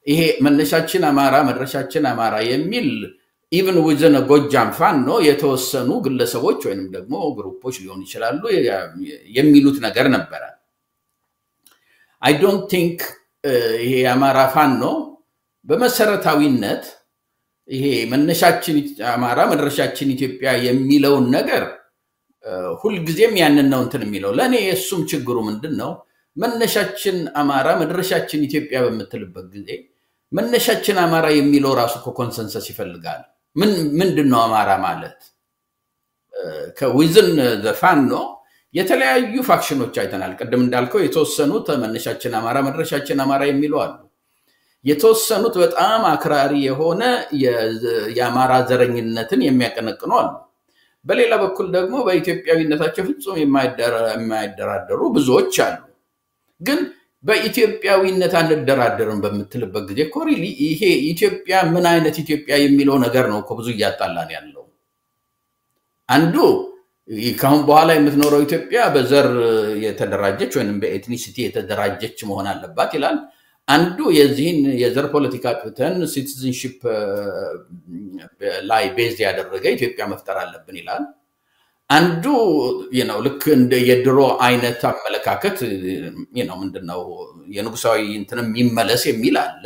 ይሄ መነሻችን አማራ መድረሻችን አማራ የሚል even within a ጎጃም ፋኖ የተወሰኑ ግለሰቦች ወይንም ደግሞ ግሩፖች ሊሆኑ ይችላሉ የሚሉት ነገር ነበር I don't think ይሄ አማራ ፋኖ በመሰረታዊነት ይሄ መነሻችን አማራ መድረሻችን ኢትዮጵያ የሚለው ነገር ሁሉ ጊዜም ያንን ነው እንትን የሚለው ለኔ እሱም ችግሩ ምንድነው መነሻችን አማራ መድረሻችን ኢትዮጵያ በመትልበት ጊዜ መነሻችን አማራ የሚለው ራሱ ኮንሰንሰስ ይፈልጋል ምንድነው አማራ ማለት ከዊዝን the ፋኖ የተለያዩ ፋክሽኖች አይተናል ቀደም እንዳልከው የተወሰኑት መነሻችን አማራ መድረሻችን አማራ የሚሉ አሉ የተወሰኑት በጣም አክራሪ የሆነ የአማራ ዘረኝነትን የሚያቀነቅኑ አሉ በሌላ በኩል ደግሞ በኢትዮጵያዊነታቸው ፍጹም የማይደራደሩ ብዙዎች አሉ ግን በኢትዮጵያዊነት አንደራደርም በመትልበት ጊዜ ኮሪሊ ይሄ ኢትዮጵያ ምን አይነት ኢትዮጵያ የሚለው ነገር ነው ብዙ ያጣላን ያለው አንዱ ይካሁን በኋላ የምትኖረው ኢትዮጵያ በዘር የተደራጀች ወይንም በኤትኒሲቲ የተደራጀች መሆን አለባት ይላል አንዱ የዚህን የዘር ፖለቲካ ጥተን ሲቲዝንሺፕ ላይ ቤዝ ያደረገ ኢትዮጵያ መፍጠር አለብን ይላል አንዱ ልክ እንደ የድሮ አይነት አመለካከት ምንድነው የንጉሳዊ እንትንም ይመለስ የሚል አለ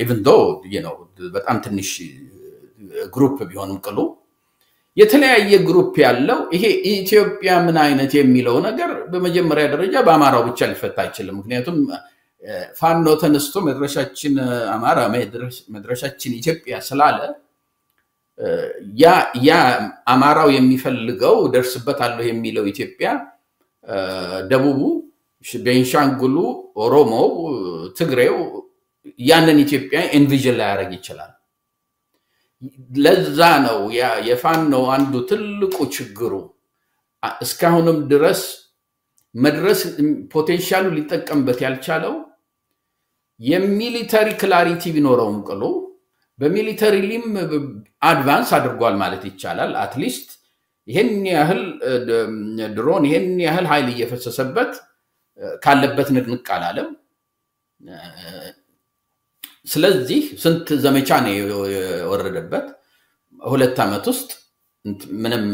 even though በጣም ትንሽ ግሩፕ ቢሆንም ቅሉ የተለያየ ግሩፕ ያለው ይሄ ኢትዮጵያ ምን አይነት የሚለው ነገር በመጀመሪያ ደረጃ በአማራው ብቻ ሊፈታ አይችልም ምክንያቱም ፋኖ ተነስቶ መድረሻችን አማራ መድረሻችን ኢትዮጵያ ስላለ ያ አማራው የሚፈልገው ደርስበታል የሚለው ኢትዮጵያ ደቡቡ ቤንሻንጉሉ ኦሮሞ ትግሬው ያንን ኢትዮጵያ ኢንቪዥን ላይ ያረግ ይችላል ለዛ ነው የፋኖ አንዱ ትልቁ ችግሩ እስካሁንም ድረስ መድረስ ፖቴንሻሉ ሊጠቀምበት ያልቻለው የሚሊተሪ ክላሪቲ ቢኖረውም ቅሉ በሚሊተሪ ሊም አድቫንስ አድርጓል ማለት ይቻላል አትሊስት ይሄን ያህል ድሮን ይሄን ያህል ኃይል እየፈሰሰበት ካለበት ንቅንቅ አላለም ስለዚህ ስንት ዘመቻ ነው የወረደበት 2 አመት ውስጥ ምንም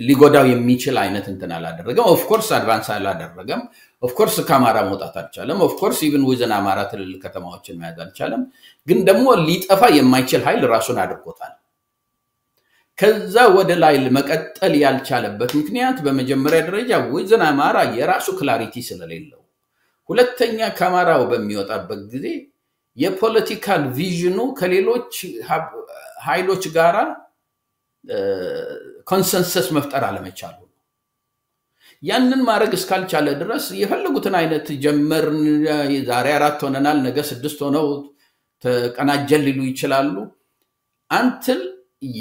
ሊጎዳው የሚችል አይነት እንትን አላደረገም ኦፍ ኮርስ አድቫንስ አላደረገም ኦፍ ኮርስ ካማራ መውጣት አልቻለም ኦፍ ኮርስ ኢቭን ዊዝን አማራ ትልል ከተማዎችን መያዝ አልቻለም ግን ደግሞ ሊጠፋ የማይችል ኃይል ራሱን አድርጎታል ከዛ ወደ ላይ መቀጠል ያልቻለበት ምክንያት በመጀመሪያ ደረጃ ዊዝን አማራ የራሱ ክላሪቲ ስለሌለው ሁለተኛ ካማራው በሚወጣበት ጊዜ የፖለቲካል ቪዥኑ ከሌሎች ኃይሎች ጋራ ኮንሰንሰስ መፍጠር አለመቻሉ ያንን ማድረግ እስካልቻለ ድረስ የፈለጉትን አይነት ጀመርን ዛሬ 4 ሆነናል ነገ 6 ሆነው ተቀናጀል ሊሉ ይችላሉ አንተል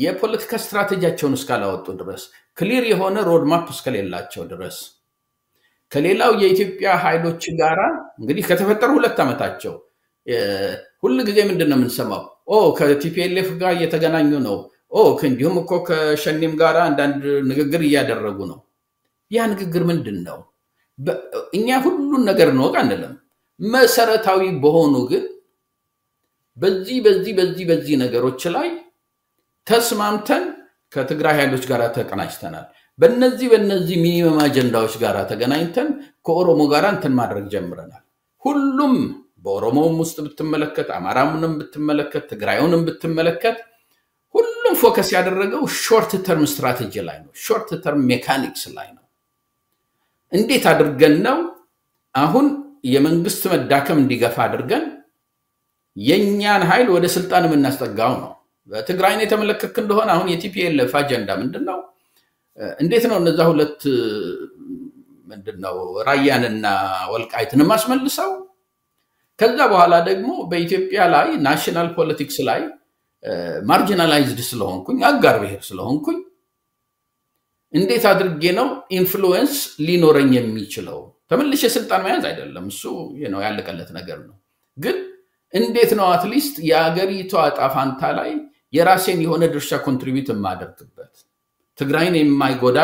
የፖለቲካ ስትራቴጂያቸውን እስካላወጡ ድረስ ክሊር የሆነ ሮድ ማፕ እስከሌላቸው ድረስ ከሌላው የኢትዮጵያ ኃይሎች ጋራ እንግዲህ ከተፈጠሩ 2 አመታቸው ሁሉ ጊዜ ምንድነው የምንሰማው ከቲፒኤልኤፍ ጋር እየተገናኙ ነው ከእንዲሁም እኮ ከሸኔም ጋራ አንዳንድ ንግግር እያደረጉ ነው ያ ንግግር ምንድነው እኛ ሁሉን ነገር ነው አንለም መሰረታዊ በሆኑ ግን በዚህ ነገሮች ላይ ተስማምተን ከትግራይ ኃይሎች ጋራ ተቀናጅተናል በእነዚህ ሚኒመም አጀንዳዎች ጋራ ተገናኝተን ከኦሮሞ ጋራ እንትን ማድረግ ጀምረናል ሁሉም በኦሮሞም ውስጥ ብትመለከት አማራውንም ብትመለከት ትግራዩንም ብትመለከት ሁሉም ፎከስ ያደረገው ሾርት ተርም ስትራቴጂ ላይ ነው ሾርት ተርም ሜካኒክስ ላይ ነው እንዴት አድርገን ነው አሁን የመንግስት መዳከም እንዲገፋ አድርገን የኛን ኃይል ወደ ስልጣን የምናስጠጋው ነው በትግራይን የተመለከክ እንደሆነ አሁን የቲፒኤልኤፍ አጀንዳ ምንድነው እንዴት ነው እነዛ ሁለት ምንድነው ራያንና ወልቃይትን ማስመልሰው ከዛ በኋላ ደግሞ በኢትዮጵያ ላይ ናሽናል ፖለቲክስ ላይ ማርጂናላይዝድ ስለሆንኩኝ አጋር ብሔር ስለሆንኩኝ እንዴት አድርጌ ነው ኢንፍሉዌንስ ሊኖረኝ የሚችለው ተመልሼ ስልጣን መያዝ አይደለም እሱ ያለቀለት ነገር ነው ግን እንዴት ነው አትሊስት የአገሪቷ አጣፋንታ ላይ የራሴን የሆነ ድርሻ ኮንትሪቢዩት ማድረግበት ትግራይን የማይጎዳ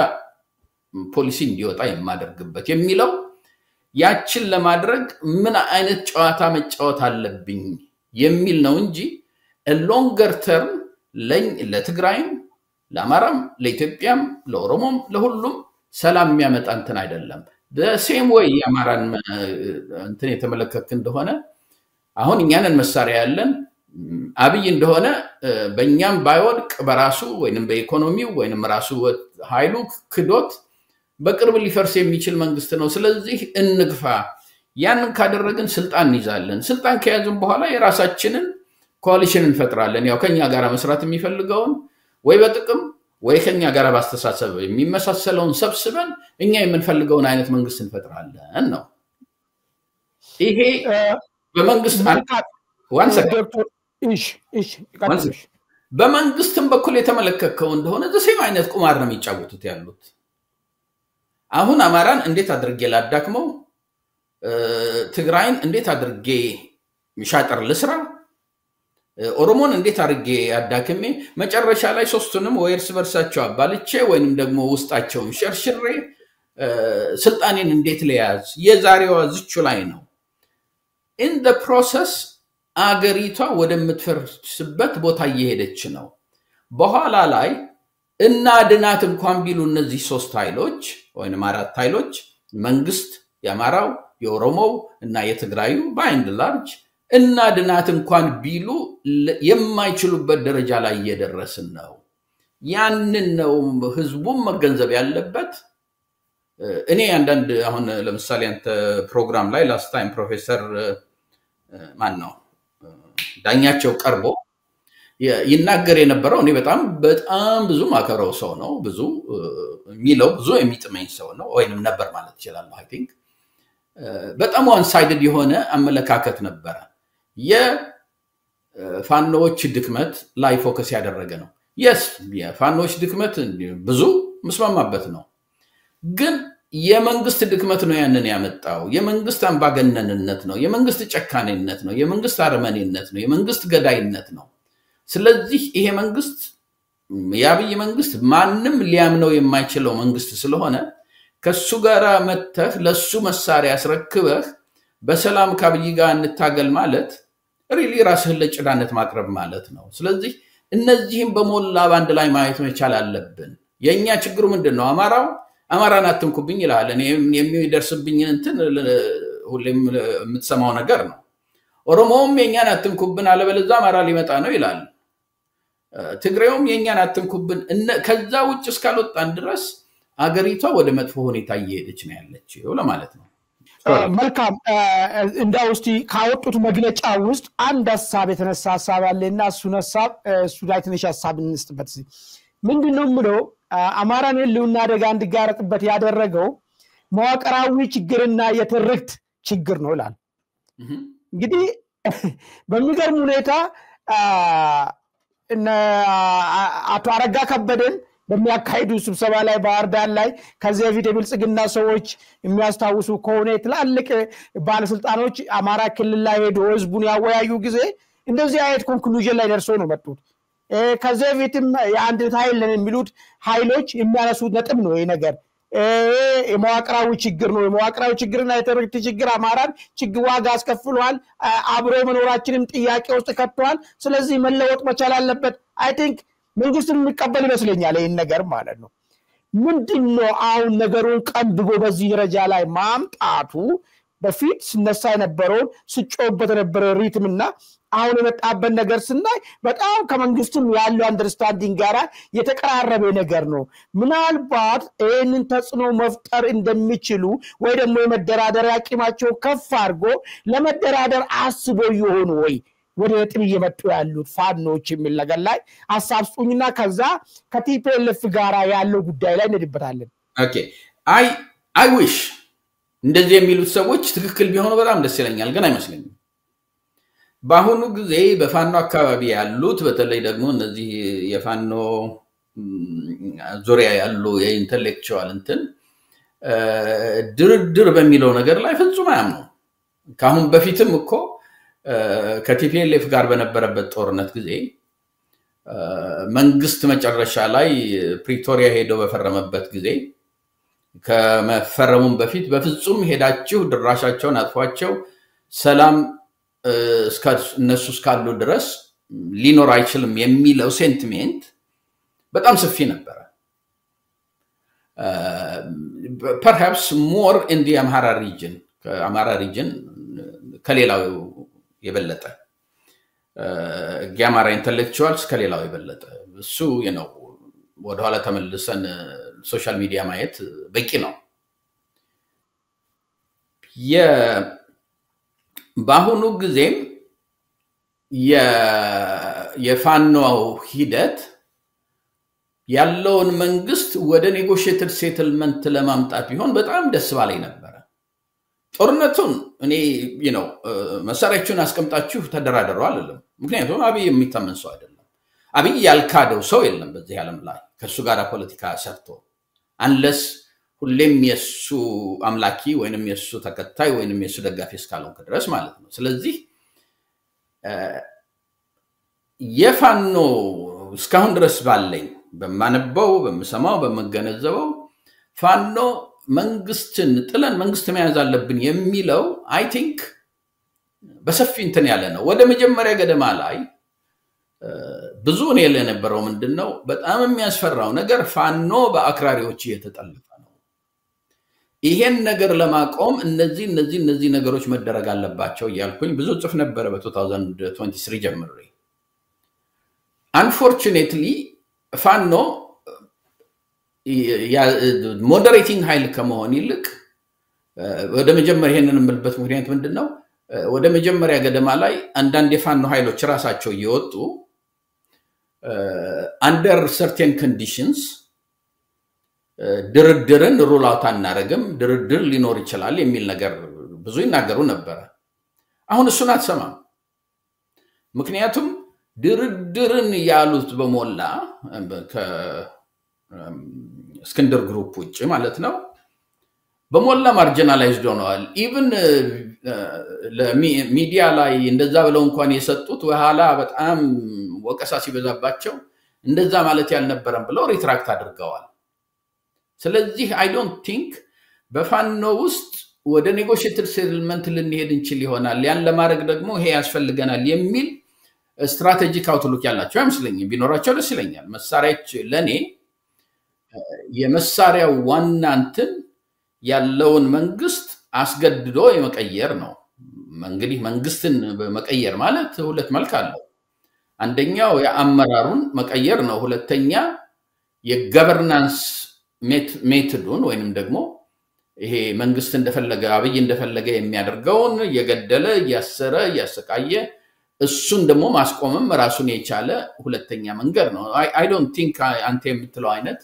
ፖሊሲ እንዲወጣ የማደርግበት የሚለው ያችን ለማድረግ ምን አይነት ጨዋታ መጫወት አለብኝ የሚል ነው እንጂ ሎንገር ተርም ለትግራይም ለአማራም ለኢትዮጵያም ለኦሮሞም ለሁሉም ሰላም የሚያመጣ እንትን አይደለም በሴም ወይ አማራን እንትን የተመለከተ እንደሆነ አሁን እኛንን መሳሪያ ያለን አብይ እንደሆነ በእኛም ባይወድቅ በራሱ ወይንም በኢኮኖሚው ወይንም ራሱ ኃይሉ ክዶት በቅርብ ሊፈርስ የሚችል መንግስት ነው ስለዚህ እንግፋ ያንን ካደረግን ስልጣን ይዛለን ስልጣን ከያዝን በኋላ የራሳችንን ኮአሊሽን እንፈጥራለን ያው ከኛ ጋር መስራት የሚፈልገውን ወይ በጥቅም ወይ ከኛ ጋር ባስተሳሰብ የሚመሳሰለውን ሰብስበን እኛ የምንፈልገውን አይነት መንግስት እንፈጥራለን ነው ይሄ በመንግስት በመንግስትም በኩል የተመለከከው እንደሆነ ዘሴም አይነት ቁማር ነው የሚጫወቱት ያሉት አሁን አማራን እንዴት አድርጌ ላዳክመው ትግራይን እንዴት አድርጌ ሚሻጠር ልስራ ኦሮሞን እንዴት አድርጌ አዳክሜ መጨረሻ ላይ ሶስቱንም ወይ እርስ በርሳቸው አባልቼ ወይንም ደግሞ ውስጣቸውን ሸርሽሬ ስልጣኔን እንዴት ለያዝ የዛሬዋ ዝቹ ላይ ነው in the process አገሪቷ ወደምትፈርስበት ቦታ እየሄደች ነው በኋላ ላይ እና ድናት እንኳን ቢሉ እነዚህ ሶስት ኃይሎች ወይንም አራት ኃይሎች መንግስት የአማራው የኦሮሞው እና የትግራዩ ባይንድ ላርጅ እና ድናት እንኳን ቢሉ የማይችሉበት ደረጃ ላይ እየደረስን ነው ያንን ነው ህዝቡም መገንዘብ ያለበት እኔ አንዳንድ አሁን ለምሳሌ አንተ ፕሮግራም ላይ ላስት ታይም ፕሮፌሰር ማን ነው ዳኛቸው ቀርቦ ይናገር የነበረው እኔ በጣም ብዙ ማከረው ሰው ነው ብዙ ሚለው ብዙ የሚጥመኝ ሰው ነው ወይንም ነበር ማለት ይችላል አይ ቲንክ በጣም ዋን ሳይድድ የሆነ አመለካከት ነበር የፋኖች ድክመት ላይ ፎከስ ያደረገ ነው yes የፋኖች ድክመት ብዙ መስማማበት ነው ግን የመንግስት ድክመት ነው ያንን ያመጣው የመንግስት አምባገነንነት ነው የመንግስት ጨካኔነት ነው የመንግስት አረመኔነት ነው የመንግስት ገዳይነት ነው ስለዚህ ይሄ መንግስት ያብይ መንግስት ማንንም ሊያምነው የማይችለው መንግስት ስለሆነ ከሱ ጋራ መተህ ለሱ መሳሪያ ያስረክበህ በሰላም ካብይ ጋር እንታገል ማለት ሪሊ ራስህን ለጭዳነት ማቅረብ ማለት ነው ስለዚህ እነዚህም በሞላ ባንድ ላይ ማየት መቻል አለብን የኛ ችግሩ ምንድነው አማራን አትንኩብኝ ይላል እኔ የሚደርስብኝ እንትን ሁሌም የምትሰማው ነገር ነው ኦሮሞም የኛን አትንኩብን አለበለዛ አማራ ሊመጣ ነው ይላል ትግሬውም የኛን አትንኩብን ከዛ ውጭ እስካልወጣን ድረስ አገሪቷ ወደ መጥፎ ሁኔታ እየሄደች ነው ያለችው ለማለት ነው መልካም እንዳው እስቲ ካወጡት መግለጫ ውስጥ አንድ ሐሳብ የተነሳ ሐሳብ አለና እሱ ላይ ትንሽ ሐሳብ እንስጥበት ምንድነው ምለው አማራን ህልውና አደጋ እንዲጋረጥበት ያደረገው መዋቅራዊ ችግርና የትርክት ችግር ነው ይላል እንግዲህ በሚገርም ሁኔታ አቶ አረጋ ከበደን በሚያካሂዱ ስብሰባ ላይ ባህርዳር ላይ ከዚህ በፊት የብልጽግና ሰዎች የሚያስታውሱ ከሆነ ትላልቅ ባለስልጣኖች አማራ ክልል ላይ ሄዶ ህዝቡን ያወያዩ ጊዜ እንደዚህ አይነት ኮንክሉዥን ላይ ደርሰው ነው መጡት ከዚህ በፊትም የአንድ ኃይል የሚሉት ኃይሎች የሚያነሱት ነጥብ ነው ይሄ ነገር የመዋቅራዊ ችግር ነው የመዋቅራዊ ችግርና የትርክት ችግር አማራን ችግር ዋጋ አስከፍሏል አብሮ መኖራችንም ጥያቄ ውስጥ ከተዋል ስለዚህ መለወጥ መቻል አለበት አይ ቲንክ መንግስትን የሚቀበል ይመስለኛል ይሄን ነገር ማለት ነው ምንድነው አሁን ነገሩን ቀንብቦ በዚህ ደረጃ ላይ ማምጣቱ በፊት ሲነሳ የነበረው ስጮበት የነበረ ሪትምና አሁን የመጣበት ነገር ስናይ በጣም ከመንግስትም ያለው አንደርስታንዲንግ ጋራ የተቀራረበ ነገር ነው ምናልባት ይሄንን ተጽኖ መፍጠር እንደሚችሉ ወይ ደግሞ የመደራደር አቂማቸው ከፍ አድርጎ ለመደራደር አስቦ ይሆኑ ወይ ወደ ነጥብ እየመጡ ያሉት ፋኖች የሚል ነገር ላይ ሐሳብ ስጡኝና ከዛ ከቲፒኤልኤፍ ጋራ ያለው ጉዳይ ላይ እንድበታለን ኦኬ አይ ዊሽ እንደዚህ የሚሉት ሰዎች ትክክል ቢሆኑ በጣም ደስ ይለኛል ግን አይመስለኝም በአሁኑ ጊዜ በፋኖ አካባቢ ያሉት በተለይ ደግሞ እነዚህ የፋኖ ዙሪያ ያሉ የኢንተሌክቹዋል እንትን ድርድር በሚለው ነገር ላይ ፍጹም አያምኑ ካሁን በፊትም እኮ ከቲፒኤልኤፍ ጋር በነበረበት ጦርነት ጊዜ መንግስት መጨረሻ ላይ ፕሪቶሪያ ሄዶ በፈረመበት ጊዜ ከመፈረሙም በፊት በፍጹም ሄዳችሁ ድራሻቸውን አጥፏቸው ሰላም እነሱ እስካሉ ድረስ ሊኖር አይችልም የሚለው ሴንቲሜንት በጣም ሰፊ ነበር perhaps more in the Amhara region ከሌላው የበለጠ የአማራ ኢንተሌክቹዋልስ ከሌላው የበለጠ እሱ ነው ወደ ኋላ ተመልሰን ሶሻል ሚዲያ ማየት በቂ ነው በአሁኑ ጊዜም የፋኖ ሂደት ያለውን መንግስት ወደ ኔጎሺየትድ ሴትልመንት ለማምጣት ቢሆን በጣም ደስ ባለኝ ነበር ጦርነቱን እኔ መሳሪያችሁን አስቀምጣችሁ ተደራደሩ አይደለም ምክንያቱም አብይ የሚተመን ሰው አይደለም አብይ ያልካደው ሰው የለም በዚህ ዓለም ላይ ከሱ ጋር ፖለቲካ ሰርቶ አንለስ ሁሌም የሱ አምላኪ ወይንም የሱ ተከታይ ወይንም የሱ ደጋፊ እስካልሆንክ ድረስ ማለት ነው ስለዚህ የፋኖ እስካሁን ድረስ ባለኝ በማነበው በመሰማው በመገነዘበው ፋኖ መንግስትን ጥለን መንግስት መያዝ አለብን የሚለው አይ ቲንክ በሰፊ እንትን ያለ ነው ወደ መጀመሪያ ገደማ ላይ ብዙ ነው የነበረው ምንድነው በጣም የሚያስፈራው ነገር ፋኖ በአክራሪዎች እየተጠለፈ ነው ይሄን ነገር ለማቆም እነዚህ ነገሮች መደረግ አለባቸው ያልኩኝ ብዙ ጽፍ ነበር በ2023 ጀምሬ unfortunately ፋኖ ሞዴሬቲንግ ኃይል ከመሆን ይልቅ ወደ መጀመሪያ ይሄንን እንብልበት ምክንያት ምንድነው ወደ መጀመሪያ ገደማ ላይ አንዳንድ የፋኖ ኃይሎች ራሳቸው እየወጡ under certain conditions ድርድርን ሩል አውት አናረግም ድርድር ሊኖር ይችላል የሚል ነገር ብዙ ይናገሩ ነበር አሁን እሱን አትሰማም ምክንያቱም ድርድርን ያሉት በሞላ እስክንድር ግሩፕ ውጪ ማለት ነው በሞላ ማርጂናላይዝድ ሆነዋል ኢቭን ለሚዲያ ላይ እንደዛ ብለው እንኳን የሰጡት ወሃላ በጣም ወቀሳ ሲበዛባቸው እንደዛ ማለት ያልነበረም ብለው ሪትራክት አድርገዋል ስለዚህ I don't think በፋኖ ውስጥ ወደ ኔጎሺዬትድ ሴትልመንት ልንሄድ እንችል ይሆናል ያን ለማድረግ ደግሞ ይሄ ያስፈልገናል የሚል ስትራቴጂክ አውትሉክ ያላቸው አይመስለኝም ቢኖራቸው ደስ ይለኛል መሳሪያዎች ለኔ የመሳሪያው ዋና እንትን ያለውን መንግስት አስገድዶ የመቀየር ነው እንግዲህ መንግስትን በመቀየር ማለት ሁለት መልክ አለው አንደኛው የአመራሩን መቀየር ነው ሁለተኛ የገቨርናንስ ሜቶዱን ወይንም ደግሞ ይሄ መንግስት እንደፈለገ አብይ እንደፈለገ የሚያደርገውን የገደለ ያሰረ ያሰቃየ እሱን ደግሞ ማስቆምም ራሱን የቻለ ሁለተኛ መንገድ ነው I don't think አንተ የምትለው አይነት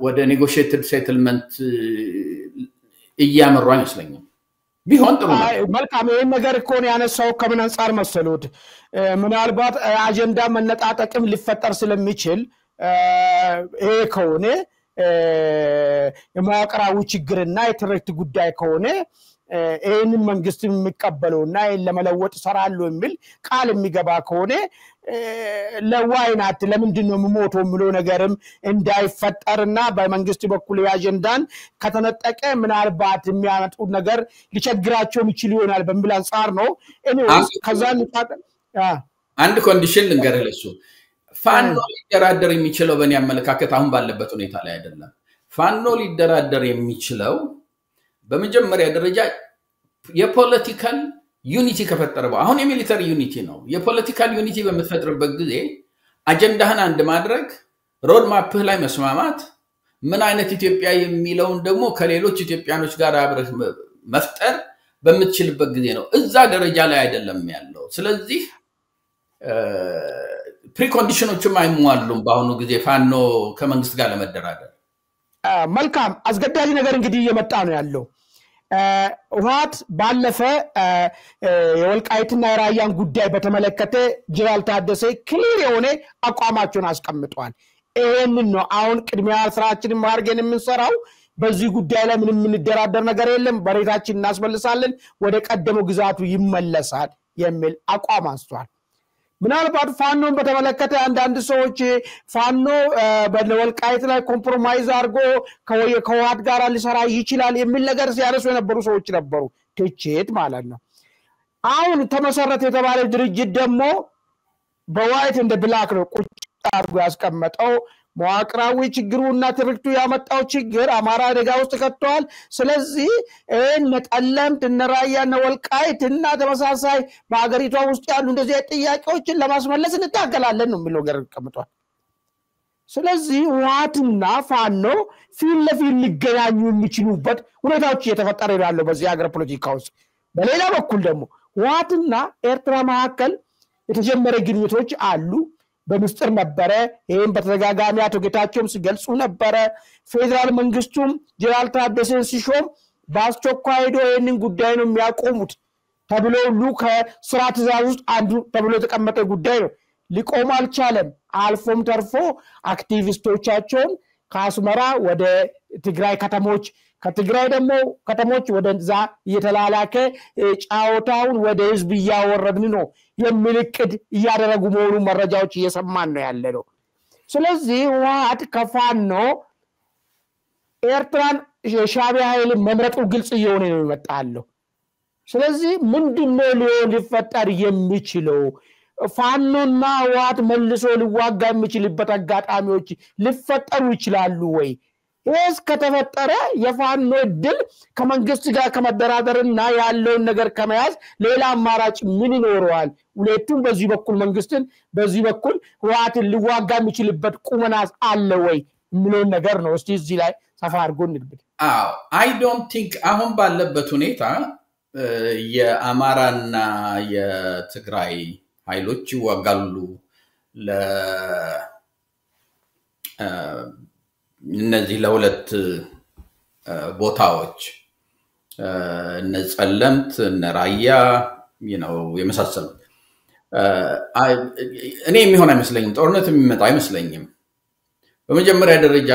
ወደ ኔጎሺዬትድ ሴትልመንት እያመሩ አይመስለኝም ቢሆን ጥሩ ነው መልካም ይሄን ነገር እኮ ነው ያነሳው ከምን አንፃር መሰሉት ምናልባት አጀንዳ መነጣጠቅም ሊፈጠር ስለሚችል ይሄ ከሆነ የማቀራው ችግርና የትርክት ጉዳይ ከሆነ ይሄንን መንግስት የሚቀበለውና ለመለወጥ ሰራሉ የሚል ቃል የሚገባ ከሆነ ለዋይናት ለምንድነው መሞቶ ምሎ ነገርም እንዳይፈጠርና በመንግስት በኩል ያጀንዳን ከተነጠቀ ምናልባት የሚያመጡ ነገር ሊቸግራቸው ይችል ይሆናል በሚል አንፃር ነው ኤኒዌይስ ከዛን አንድ ኮንዲሽን ልንገርልሱ ፋኖ ሊደራደር የሚችለው በእኔ አመለካከት አሁን ባለበት ሁኔታ ላይ አይደለም ፋኖ ሊደራደር የሚችለው በመጀመሪያ ደረጃ የፖለቲካል ዩኒቲ ከፈጠረው አሁን የሚሊተሪ ዩኒቲ ነው የፖለቲካል ዩኒቲ በመፈጠርበት ጊዜ አጀንዳህን አንድ ማድረግ ሮድ ማፕህ ላይ መስማማት ምን አይነት ኢትዮጵያ የሚለውን ደግሞ ከሌሎች ኢትዮጵያኖች ጋር አብረህ መፍጠር በመትችልበት ጊዜ ነው እዛ ደረጃ ላይ አይደለም ያለው ስለዚህ ፕሪኮንዲሽኖችም አይሟሉም በአሁኑ ጊዜ ፋኖ ከመንግስት ጋር ለመደራደር መልካም አስገዳጅ ነገር እንግዲህ እየመጣ ነው ያለው ዋት ባለፈ የወልቃይትና የራያን ጉዳይ በተመለከተ ጀነራል ታደሰ ክሊር የሆነ አቋማቸውን አስቀምጧል ይሄንን ነው አሁን ቅድሚያ ስራችንን ማርገን የምንሰራው በዚህ ጉዳይ ላይ ምንም እንደራደር ነገር የለም በሬታችን እናስመልሳለን ወደ ቀደመው ግዛቱ ይመለሳል የሚል አቋም አንስቷል ምናልባት ፋኖን በተመለከተ አንዳንድ ሰዎች ፋኖ በወልቃይት ላይ ኮምፕሮማይዝ አድርጎ ከዋት ጋር ሊሰራ ይችላል የሚል ነገር ሲያነሱ የነበሩ ሰዎች ነበሩ ትችት ማለት ነው አሁን ተመሰረተ የተባለ ድርጅት ደግሞ በዋይት እንደ ብላክ ነው ቁጭ አድርጎ ያስቀመጠው መዋቅራዊ ችግሩና ትርክቱ ያመጣው ችግር አማራ ደጋ ውስጥ ከተዋል ስለዚህ ነጠለምት ነራያና ወልቃይትና ተመሳሳይ በአገሪቷ ውስጥ ያሉ እንደዚህ ጥያቄዎችን ለማስመለስ እንታገላለን ነው የሚለው ገር ቀምጧል ስለዚህ ዋትና ፋኖ ፊት ለፊት ሊገናኙ የሚችሉበት ሁኔታዎች እየተፈጠረ ያለው በዚህ ሀገር ፖለቲካ ውስጥ በሌላ በኩል ደግሞ ዋትና ኤርትራ መካከል የተጀመረ ግንኙነቶች አሉ በምስጥር ነበረ ይሄን በተደጋጋሚ አቶ ጌታቸውም ሲገልጹ ነበረ ፌደራል መንግስቱም ጀነራል ታደሰን ሲሾም በአስቸኳይ ሄዶ ይሄንን ጉዳይ ነው የሚያቆሙት ተብሎ ሁሉ ከስራ ትዕዛዝ ውስጥ አንዱ ተብሎ የተቀመጠ ጉዳይ ነው ሊቆም አልቻለም አልፎም ተርፎ አክቲቪስቶቻቸውን ከአስመራ ወደ ትግራይ ከተሞች ከትግራይ ደግሞ ከተሞች ወደዛ እየተላላከ ጫውታውን ወደ ህዝብ ያወረድን ነው የሚልቅድ ያደረጉ መሆኑ መረጃዎች እየሰማን ነው ያለው ስለዚህ ዋት ከፋኖ ኤርትራን ሻዕቢያ ኃይል መምረጡ ግልጽ እየሆነ ነው ይመጣለው ስለዚህ ምንድነው ሊፈጠር የሚችለው ፋኖና ህወሓት መልሶ ሊዋጋ የሚችልበት አጋጣሚዎች ሊፈጠሩ ይችላሉ ወይ? ይህስ ከተፈጠረ የፋኖ ድል ከመንግስት ጋር ከመደራደርና ያለውን ነገር ከመያዝ ሌላ አማራጭ ምን ይኖረዋል? ሁለቱም በዚህ በኩል መንግስትን በዚህ በኩል ህወሓትን ሊዋጋ የሚችልበት ቁመናስ አለ ወይ የሚለውን ነገር ነው። እስቲ እዚህ ላይ ሰፋ አድርጎ እንግዲህ አይ ዶንት ቲንክ አሁን ባለበት ሁኔታ የአማራና የትግራይ ኃይሎች ይዋጋሉ እነዚህ ለሁለት ቦታዎች ጸለምት ራያ የመሳሰሉ እኔ የሚሆን አይመስለኝም። ጦርነት የሚመጣ አይመስለኝም። በመጀመሪያ ደረጃ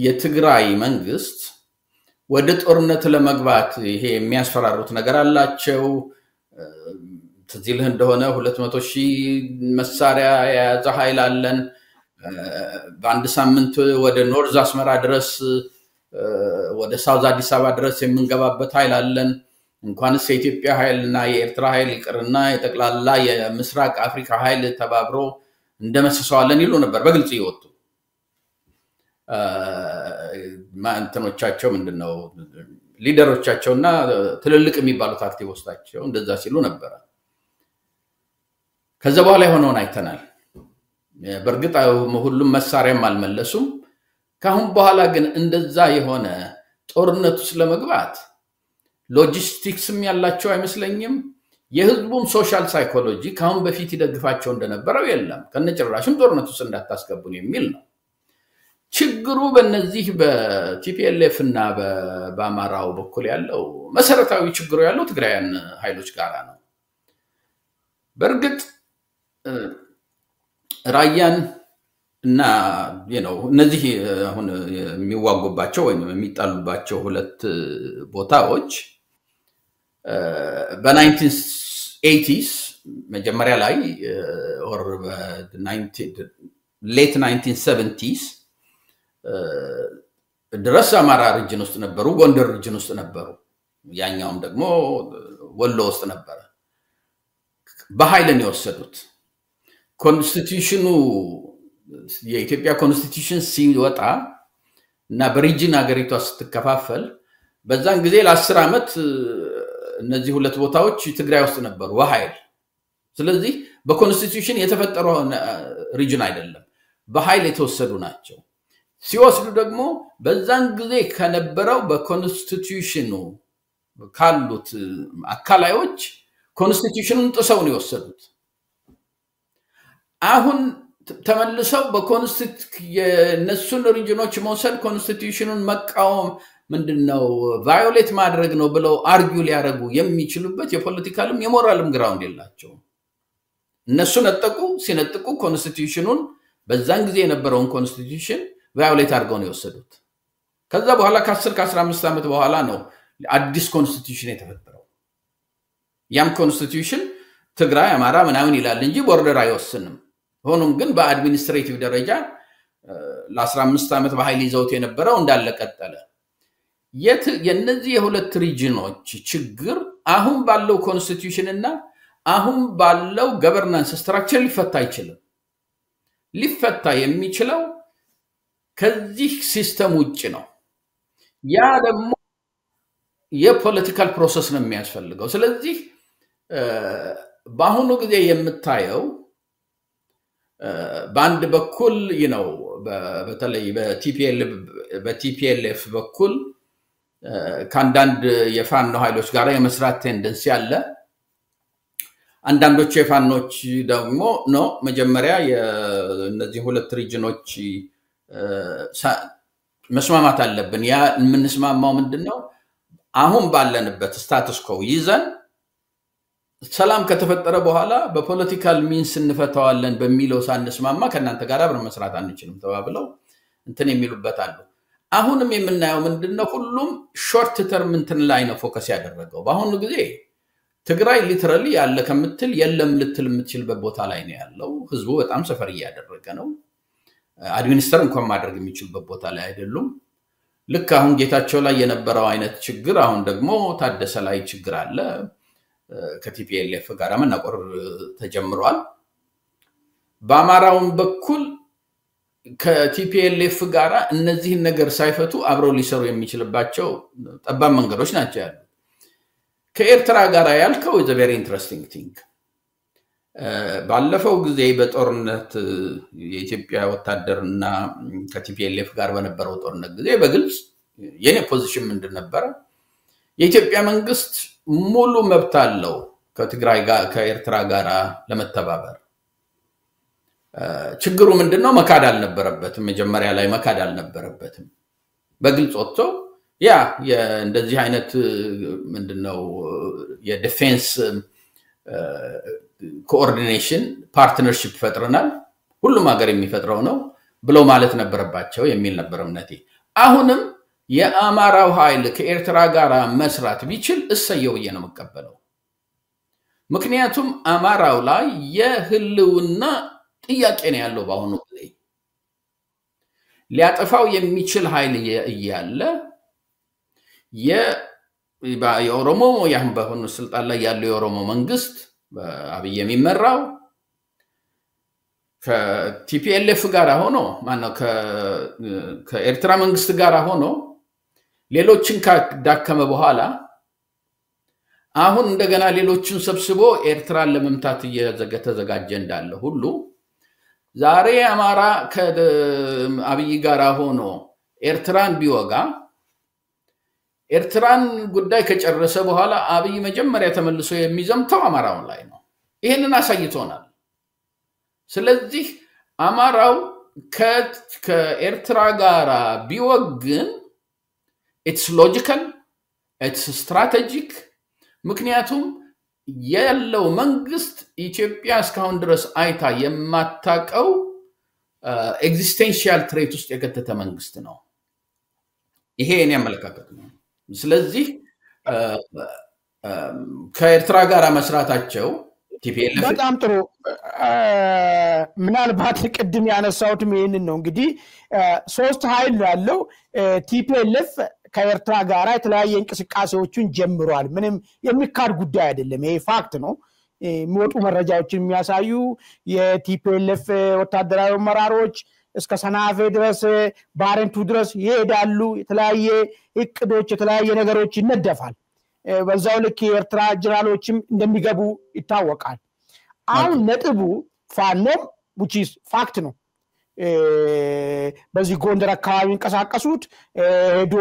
የትግራይ መንግስት ወደ ጦርነት ለመግባት ይሄ የሚያስፈራሩት ነገር አላቸው። ትዝልህ እንደሆነ 200,000 መሳሪያ የያዘ ኃይል አለን። በአንድ ሳምንት ወደ ኖርዝ አስመራ ድረስ ወደ ሳውዝ አዲስ አበባ ድረስ የምንገባበት ኃይል አለን። እንኳንስ የኢትዮጵያ ኃይልና የኤርትራ ኃይል ይቅርና የጠቅላላ የምስራቅ አፍሪካ ኃይል ተባብሮ እንደመስሰዋለን ይሉ ነበር በግልጽ ይወጡ። ማንተኖቻቸው ምንድነው ሊደሮቻቸውና ትልልቅ የሚባሉት አክቲቪስቶቻቸው እንደዛ ሲሉ ነበር። ከዛ በኋላ የሆነውን አይተናል። በርግጥ ሁሉም መሳሪያም አልመለሱም። ካሁን በኋላ ግን እንደዛ የሆነ ጦርነት ውስጥ ለመግባት ሎጂስቲክስም ያላቸው አይመስለኝም። የህዝቡም ሶሻል ሳይኮሎጂ ካሁን በፊት ይደግፋቸው እንደነበረው የለም። ከነጭራሽም ጦርነት ውስጥ እንዳታስገቡን የሚል ነው። ችግሩ በእነዚህ በቲፒኤልኤፍ እና በአማራው በኩል ያለው መሰረታዊ ችግሩ ያለው ትግራይያን ኃይሎች ጋር ነው። በርግጥ ራያን እና እነዚህ አሁን የሚዋጉባቸው ወይም የሚጣሉባቸው ሁለት ቦታዎች በ1980s መጀመሪያ ላይ or late 1970s ድረስ አማራ ሪጅን ውስጥ ነበሩ፣ ጎንደር ሪጅን ውስጥ ነበሩ። ያኛውም ደግሞ ወሎ ውስጥ ነበር። በኃይልን የወሰዱት ኮንስቲቲዩሽኑ የኢትዮጵያ ኮንስቲቲዩሽን ሲወጣ እና በሪጅን ሀገሪቷ ስትከፋፈል በዛን ጊዜ ለ10 ዓመት እነዚህ ሁለት ቦታዎች ትግራይ ውስጥ ነበሩ በኃይል። ስለዚህ በኮንስቲቲዩሽን የተፈጠሩ ሪጅን አይደለም፣ በኃይል የተወሰዱ ናቸው። ሲወስዱ ደግሞ በዛን ጊዜ ከነበረው በኮንስቲቲዩሽኑ ካሉት አካላዮች ኮንስቲቲዩሽኑን ጥሰው ነው የወሰዱት። አሁን ተመልሰው የነሱን ሪጅኖች መውሰድ ኮንስቲቲዩሽኑን መቃወም ምንድነው ቫዮሌት ማድረግ ነው ብለው አርጊው ሊያረጉ የሚችሉበት የፖለቲካልም የሞራልም ግራውንድ የላቸው። እነሱ ሲነጥቁ ኮንስቲቲዩሽኑን በዛን ጊዜ የነበረውን ኮንስቲቲዩሽን ቫዮሌት አድርገው ነው የወሰዱት። ከዛ በኋላ ከ10 ከ15 ዓመት በኋላ ነው አዲስ ኮንስቲቲዩሽን የተፈጠረው። ያም ኮንስቲቲዩሽን ትግራይ አማራ ምናምን ይላል እንጂ ቦርደር አይወስንም። ሆኖም ግን በአድሚኒስትሬቲቭ ደረጃ ለ15 ዓመት በኃይል ይዘውት የነበረው እንዳለ ቀጠለ። የነዚህ የሁለት ሪጅኖች ችግር አሁን ባለው ኮንስቲቲዩሽን እና አሁን ባለው ገቨርናንስ ስትራክቸር ሊፈታ አይችልም። ሊፈታ የሚችለው ከዚህ ሲስተም ውጪ ነው። ያ ደግሞ የፖለቲካል ፕሮሰስ ነው የሚያስፈልገው። ስለዚህ በአሁኑ ጊዜ የምታየው በአንድ በኩል በተለይ በቲፒኤልኤፍ በኩል ከአንዳንድ የፋኖ ኃይሎች ጋር የመስራት ቴንደንሲ አለ። አንዳንዶቹ የፋኖች ደግሞ መጀመሪያ የነዚህ ሁለት ሪጅኖች መስማማት አለብን። ያ የምንስማማው ምንድነው? አሁን ባለንበት ስታተስ ኮ ይዘን ሰላም ከተፈጠረ በኋላ በፖለቲካል ሚንስ እንፈታዋለን በሚለው ሳንስማማ ከናንተ ጋር አብረን መስራት አንችልም ተባብለው እንትን የሚሉበት አሉ። አሁንም የምናየው ምንድነው? ሁሉም ሾርት ተርም እንትን ላይ ነው ፎከስ ያደረገው። በአሁኑ ጊዜ ትግራይ ሊተራሊ ያለ ከምትል የለም ልትል የምትችልበት ቦታ ላይ ነው ያለው። ህዝቡ በጣም ሰፈር እያደረገ ነው። አድሚኒስትሬሽን እንኳን ማድረግ የሚችልበት ቦታ ላይ አይደሉም። ልክ አሁን ጌታቸው ላይ የነበረው አይነት ችግር አሁን ደግሞ ታደሰ ላይ ችግር አለ። ከቲፒኤልኤፍ ጋር መናቆር ተጀምሯል በአማራውን በኩል ከቲፒኤልኤፍ ጋር እነዚህን ነገር ሳይፈቱ አብረው ሊሰሩ የሚችልባቸው ጠባብ መንገዶች ናቸው ያሉት ከኤርትራ ጋር ያልከው is a very interesting thing ባለፈው ጊዜ በጦርነት የኢትዮጵያ ወታደርና ከቲፒኤልኤፍ ጋር በነበረው ጦርነት ጊዜ በግልጽ የኔ ፖዚሽን ምንድን ነበር የኢትዮጵያ መንግስት ሙሉ መብት አለው ከትግራይ ጋር ከኤርትራ ጋር ለመተባበር ችግሩ ምንድነው መካድ አልነበረበትም መጀመሪያ ላይ መካድ አልነበረበትም በግልጽ ወጥቶ ያ እንደዚህ አይነት ምንድነው የዲፌንስ ኮኦርዲኔሽን ፓርትነርሺፕ ፈጥረናል ሁሉም ሀገር የሚፈጥረው ነው ብለው ማለት ነበረባቸው የሚል ነበር እምነቴ አሁንም የአማራው ኃይል ከኤርትራ ጋር መስራት ቢችል እሰየው ነው መቀበለው ምክንያቱም አማራው ላይ የህልውና ጥያቄ ነው ያለው ባሁኑ ጊዜ ሊያጠፋው የሚችል ኃይል እያለ የኦሮሞ ያህን በሆኑ ስልጣን ላይ ያለው የኦሮሞ መንግስት አብይ የሚመራው ከቲፒኤልኤፍ ጋር ሆኖ ማነው ከኤርትራ መንግስት ጋር ሆኖ ሌሎችን ካዳከመ በኋላ አሁን እንደገና ሌሎችን ሰብስቦ ኤርትራን ለመምታት እየተዘጋጀ እንዳለ ሁሉ ዛሬ አማራ ከአብይ ጋር ሆኖ ኤርትራን ቢወጋ ኤርትራን ጉዳይ ከጨረሰ በኋላ አብይ መጀመሪያ ተመልሶ የሚዘምተው አማራው ላይ ነው ይሄንን አሳይቶናል ስለዚህ አማራው ከኤርትራ ጋር ቢወግን it's logical it's strategic ምክንያቱም ያለው መንግስት ኢትዮጵያ እስካሁን ድረስ አይታ የማታቀው ኤግዚስቴንሻል ትሬት ውስጥ የከተተ መንግስት ነው ይሄ እኔ አመለካከት ነው ስለዚህ ከኤርትራ ጋር መስራታቸው ቲፒኤልኤፍ በጣም ጥሩ ምናልባት ቅድም ያነሳውት ይሄንን ነው እንግዲህ ሶስት ኃይል ያለው ቲፒኤልኤፍ ከኤርትራ ጋር የተለያየ እንቅስቃሴዎችን ጀምሯል ምንም የሚካድ ጉዳይ አይደለም ይሄ ፋክት ነው የሚወጡ መረጃዎችን የሚያሳዩ የቲፒኤልኤፍ ወታደራዊ መራሮች እስከ ሰናፌ ድረስ ባረንቱ ድረስ ይሄዳሉ የተለያየ እቅዶች የተለያየ ነገሮች ይነደፋል በዛው ልክ የኤርትራ ጀነራሎችም እንደሚገቡ ይታወቃል አሁን ነጥቡ ፋኖም which is fact ነው በዚህ ጎንደር አካባቢ እንቀሳቀሱት ሄዶ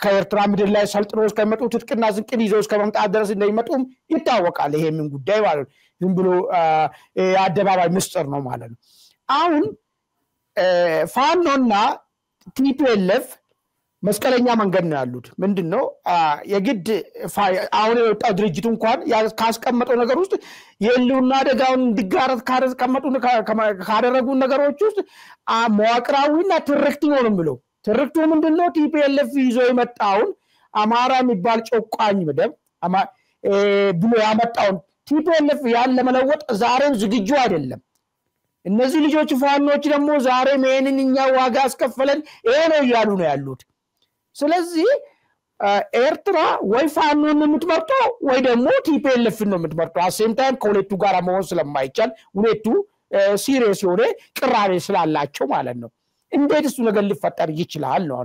ከኤርትራ ምድር ላይ ሰልጥኖ እስከመጡ ትጥቅና ዝንቅን ይዘው እስከመምጣት ድረስ እንደሚመጡም ይታወቃል ይሄ ምን ጉዳይ ማለት ዝም ብሎ አደባባይ ምስጢር ነው ማለት ነው አሁን ፋኖና ቲፒኤልኤፍ መስቀለኛ መንገድ ነው ያሉት ምንድነው የግድ አሁን የወጣው ድርጅቱ እንኳን ካስቀመጠው ነገር ውስጥ የህልውና አደጋውን እንዲጋራት ካደረጉ ነገሮች ውስጥ መዋቅራዊና ትርክት ነው የሚለው ትርክቱ ምንድነው ቲፒኤልኤፍ ይዞ የመጣውን አማራ የሚባል ጮቋኝ መደብ ብሎ ያመጣውን ቲፒኤልኤፍ ያን ለመለወጥ ዛሬም ዝግጁ አይደለም እነዚህ ልጆች ፋኖች ደግሞ ዛሬ መሄንንኛ ዋጋ አስከፈለን ይሄ ነው ያሉ ነው ያሉት ስለዚህ ኤርትራ ወይ ፋኖን የምትመርጠው ወይ ደግሞ ቲፒኤልኤፍ ነው የምትመርጠው አሴም ታይም ከሁለቱ ጋር መሆን ስለማይቻል ሁለቱ ሲሪየስ ሆነ ቅራሬ ስላላቸው ማለት ነው እንዴት እሱ ነገር ሊፈጠር ይችላል ነው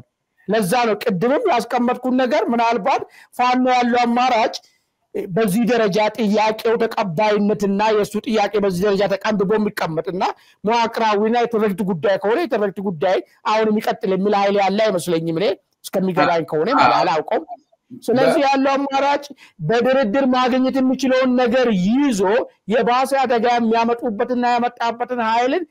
ለዛ ነው ቅድምም ያስቀመጥኩት ነገር ምናልባት ፋኖ ያለው አማራጭ በዚህ ደረጃ ጥያቄው ተቀባይነትና የሱ ጥያቄ በዚህ ደረጃ ተቀንብቦ የሚቀመጥና መዋቅራዊና የትርክት ጉዳይ ከሆነ የትርክት ጉዳይ አሁን የሚቀጥል የሚል ኃይል ያለ አይመስለኝም እኔ እስከሚገባኝ ከሆነ አላውቀውም ስለዚህ ያለው አማራጭ በድርድር ማግኘት የሚችለውን ነገር ይዞ የባሰ አደጋ የሚያመጡበትና ያመጣበትን ኃይልን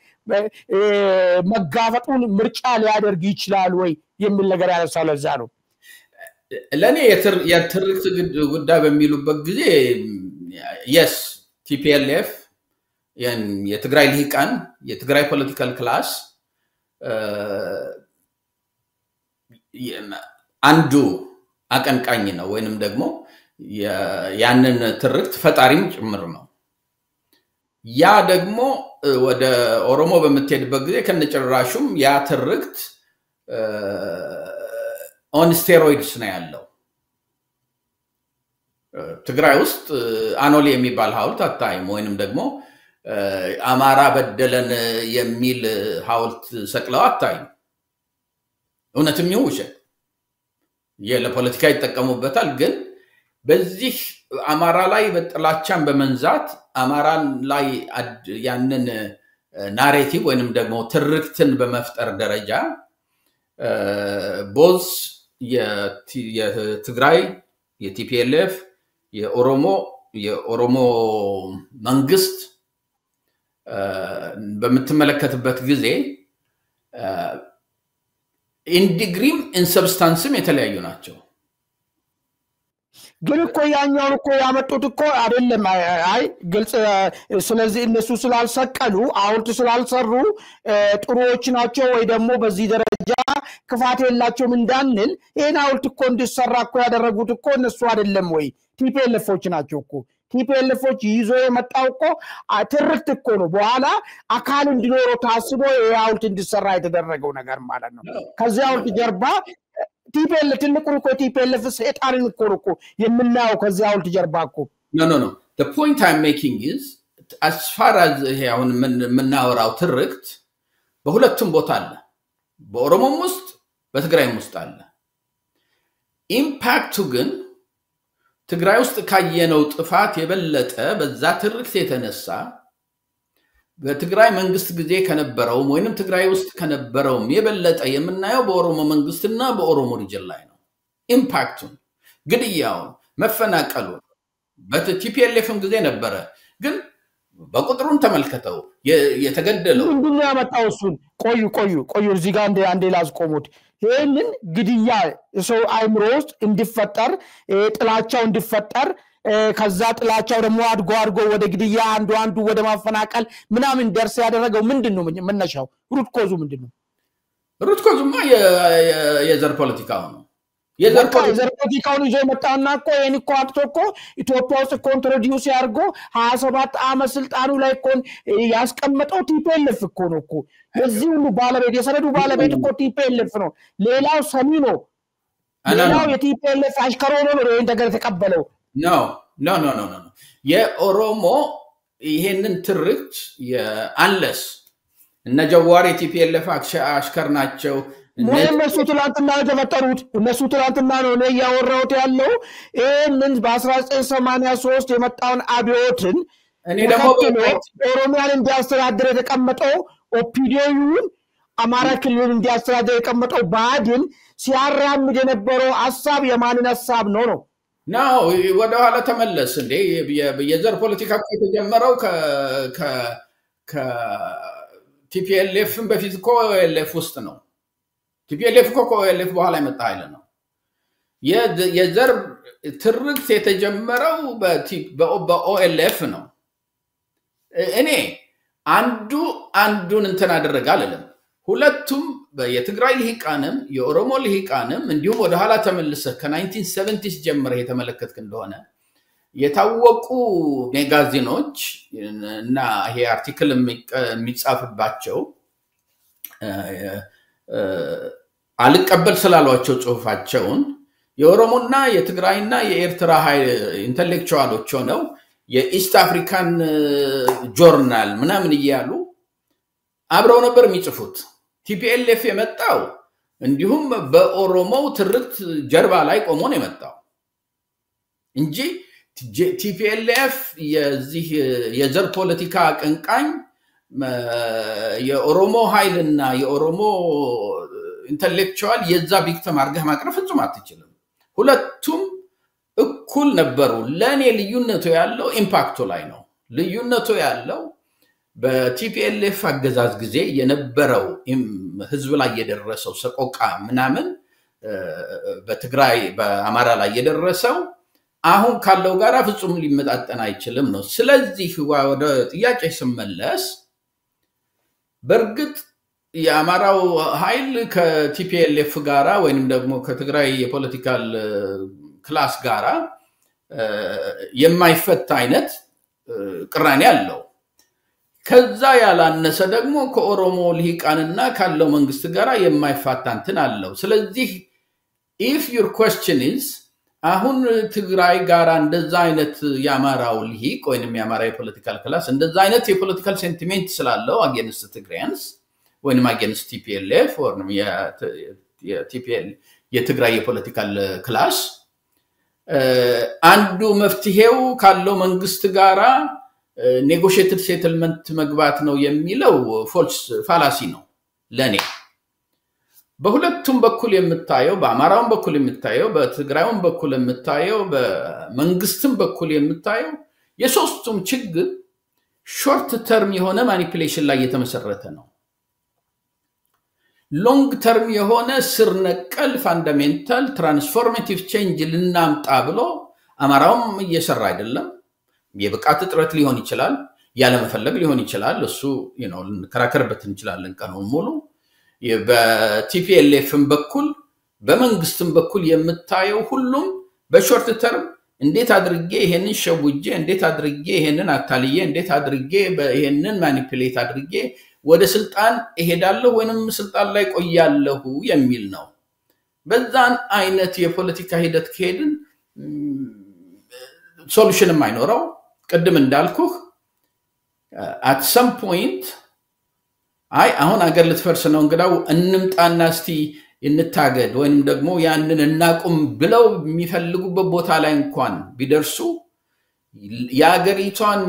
መጋፈጡን ምርጫ ሊያደርግ ይችላል ወይ የሚል ነገር ያነሳው ለዛ ነው ለኔ የትርክት ጉዳይ በሚሉበት ጊዜ yes TPLF የትግራይ ልሂቃን የትግራይ ፖለቲካል ክላስ አንዱ አቀንቃኝ ነው ወይንም ደግሞ ያንን ትርክት ፈጣሪም ጭምር ነው ያ ደግሞ ወደ ኦሮሞ በመተድበት ጊዜ ከነጨራሹም ያ ትርክት on steroids ነው ያለው ትግራይ ውስጥ አኖሌ የሚባል ሐውልት አታይም ወይንም ደግሞ አማራ በደለን የሚል ሐውልት ሰቅለው አታይም እውነትም ይሁን ውሸት ለፖለቲካ ይጠቀሙበታል ግን በዚህ አማራ ላይ በጥላቻን በመንዛት አማራን ላይ ያንን ናሬቲቭ ወይንም ደግሞ ትርክትን በመፍጠር ደረጃ ቦዝ የትግራይ የቲፒኤልኤፍ የኦሮሞ መንግስት በመተመለከተበት ጊዜ ኢን ዲግሪም ኢን ሰብስታንስም የተለያዩ ናቸው ግን እኮ ያኛውን እኮ ያመጡት እኮ አይደለም አይ ግልጽ ስለዚህ እነሱ ስላልሰቀሉ ሐውልት ስላልሰሩ ጥሩዎች ናቸው ወይ ደግሞ በዚህ ደረጃ ክፋት የላቸውም እንዳንል ይሄን ሐውልት እኮ እንዲሰራ እኮ ያደረጉት እኮ እነሱ አይደለም ወይ ቲፒኤልኤፎች ናቸው እኮ ቲፒኤልኤፎች ይዞ የመጣው እኮ ትርክት እኮ ነው በኋላ አካል እንዲኖረው ታስቦ ሐውልት እንዲሰራ የተደረገው ነገር ማለት ነው ከዚያ ሐውልት ጀርባ ቲፒኤል ትልቁ እኮ ቲፒኤልኤፍ ሰይጣንን እኮ የምናየው ከዚያ ሐውልት ጀርባ እኮ no the point I'm making is as far as አሁን ምናወራው ትርክት በሁለቱም ቦታ አለ በኦሮሞም ውስጥ በትግራይም ውስጥ አለ ኢምፓክቱ ግን ትግራይ ውስጥ ካየነው ጥፋት የበለጠ በዛ ትርክት የተነሳ በትግራይ መንግስት ጊዜ ከነበረው ወይንም ትግራይ ውስጥ ከነበረው የበለጠ የምናየው በኦሮሞ መንግስትና በኦሮሞ ሪጅን ላይ ነው ኢምፓክቱ ግድያው መፈናቀሉ በቲፒኤልኤፍም ጊዜ ነበረ ግን በቁጥሩን ተመልከተው የተገደለው ምንድነው ያመጣው እሱን ቆዩ እዚህ ጋር አንዴ ላስቆሙት ይሄንን ግድያ ሰው አይምሮ ውስጥ እንዲፈጠር ጥላቻው እንዲፈጠር ከዛ ጥላቻው ደግሞ አድጎ ወደ ግድያ አንዱ ወደ ማፈናቀል ምናምን ደርስ ያደረገው ምንድነው መነሻው ሩት ኮዙ ምንድነው ሩት ኮዙማ የዘር ፖለቲካው ነው የዘር ፖለቲካውን ይዞ መጣና እኮ የኔ እኮ አጥቶ እኮ ኢትዮጵያ ውስጥ ኮንትሮዲዩስ ያርጎ 27 ዓመት ስልጣኑ ላይ እኮ ያስቀመጠው ቲፒኤልኤፍ እኮ ነው እኮ የዚህ ሁሉ ባለቤት የሰነዱ ባለቤት እኮ ቲፒኤልኤፍ ነው ሌላው ሰሚ ነው ሌላው የቲፒኤልኤፍ አሽከሮ ነው ወይ እንደገና ተቀበለው no የኦሮሞ ይሄንን ትርክት አንለስ እነ ጀዋሪ ቲፒኤልኤፍ አሽከር ናቸው እነሱ ትላንትና የተፈጠሩት እነሱ ትላንትና ነው ነው ያወራውት ያለው ምን በ1983 የመጣውን አብዮትን እኔ ደግሞ ኦሮሚያን እንዲያስተዳድር የተቀመጠው ኦፒዲዮውን አማራ ክልልን እንዲያስተዳድር የተቀመጠው ባድን ሲያራምድ የነበረው ሐሳብ የማንን ሐሳብ ነው ወደ ኋላ ተመለስ እንዴ የዘር ፖለቲካ የተጀመረው ከቲፒኤልኤፍ በፊት ኮኤልኤፍ ውስጥ ነው ቲፒኤልኤፍ ኮኤልኤፍ በኋላ የመጣ ኃይል ነው የዘር ትርክት የተጀመረው በኦኤልኤፍ ነው እኔ አንዱን እንትን አደረጋ አይደለም ሁለቱም የትግራይ ልሂቃንም የኦሮሞ ልሂቃንም እንዲሁም ወደ ኋላ ተመልሰ ከ1970s ጀምሮ የተመለከትክ እንደሆነ የታወቁ ሜጋዚኖች እና ይሄ አርቲክል የሚጻፍባቸው አልቀበል ስላሏቸው ጽሁፋቸውን የኦሮሞና የትግራይና የኤርትራ ኢንተሌክቹዋሎች ሆነው የኢስት አፍሪካን ጆርናል ምናምን ይያሉ አብረው ነበር የሚጽፉት ቲፒኤልኤፍ የመጣው እንዲሁም በኦሮሞ ትርክት ጀርባ ላይ ቆሞ ነው የመጣው እንጂ ቲፒኤልኤፍ የዚህ የዘር ፖለቲካ አቀንቃኝ የኦሮሞ ኃይልና የኦሮሞ ኢንተሌክቹዋል የዛ ቪክቲም አርገህ ማቅረብ ፍጹም አትችልም ሁለቱም እኩል ነበሩ ለኔ ልዩነቱ ያለው ኢምፓክቱ ላይ ነው ልዩነቱ ያለው በቲፒኤልኤፍ አገዛዝ ጊዜ የነበረው ህዝብ ላይ የደረሰው ሰቆቃ ምናምን በትግራይ በአማራ ላይ የደረሰው አሁን ካለው ጋራ ፍጹም ሊመጣጠን አይችልም ነው ስለዚህ ወደ ጥያቄ ስመለስ በርግጥ የአማራው ኃይል ከቲፒኤልኤፍ ጋራ ወይንም ደግሞ ከትግራይ የፖለቲካል ክላስ ጋራ የማይፈታ አይነት ቅራኔ አለው ከዛ ያላነሰ ደግሞ ከኦሮሞ ልሂቃንና ካለው መንግስት ጋራ የማይፋታ እንትን አለው ስለዚህ if your question is አሁን ትግራይ ጋር እንደዛ አይነት ያማራው ልሂቅ ወይንም ያማራ የፖለቲካል ክላስ እንደዛ አይነት የፖለቲካል ሴንቲሜንት ስላለው አጌንስት ትግራያንስ ወይንም አጌንስት ቲፒኤልኤፍ ወይንም የቲፒኤል የትግራይ የፖለቲካል ክላስ አንዱ መፍትሄው ካለው መንግስት ጋራ ኔጎሺየትድ ሴትልመንት መግባት ነው የሚለው ፎልስ ፋላሲ ነው ለኔ በሁለቱም በኩል የምታየው በአማራውም በኩል የምታየው በትግራይም በኩል የምታየው በመንግስትም በኩል የምታየው የሶስቱም ችግር ሾርት ተርም የሆነ ማኒፑሌሽን ላይ የተመሰረተ ነው ሎንግ ተርም የሆነ ስር ነቀል ፋንዳሜንታል ትራንስፎርሜቲቭ ቼንጅ ልናምጣ ብሎ አማራውም እየሰራ አይደለም የብቃት እጥረት ሊሆን ይችላል ያለ መፈለግ ሊሆን ይችላል እሱ ልንከራከርበት እንችላለን ቀኑን ሙሉ በቲፒኤልኤፍም በኩል በመንግስትም በኩል የምታየው ሁሉም በሾርት ተርም እንዴት አድርጌ ይሄንን ሸውጄ እንዴት አድርጌ ይሄንን አታልዬ እንዴት አድርጌ ይሄንን ማኒፑሌት አድርጌ ወደ ስልጣን እሄዳለሁ ወይንም ስልጣን ላይ ቆያለሁ የሚል ነው በዛን አይነት የፖለቲካ ሂደት ከሄድን ሶሉሽንም አይኖረው ቀደም እንዳልኩህ at some point አሁን አገር ልትፈርስ ነው እንግዳው እንምጣና እስቲ እንታገድ ወይንም ደግሞ ያንን እናቁም ብለው የሚፈልጉበት ቦታ ላይ እንኳን ቢደርሱ ያገሪቷን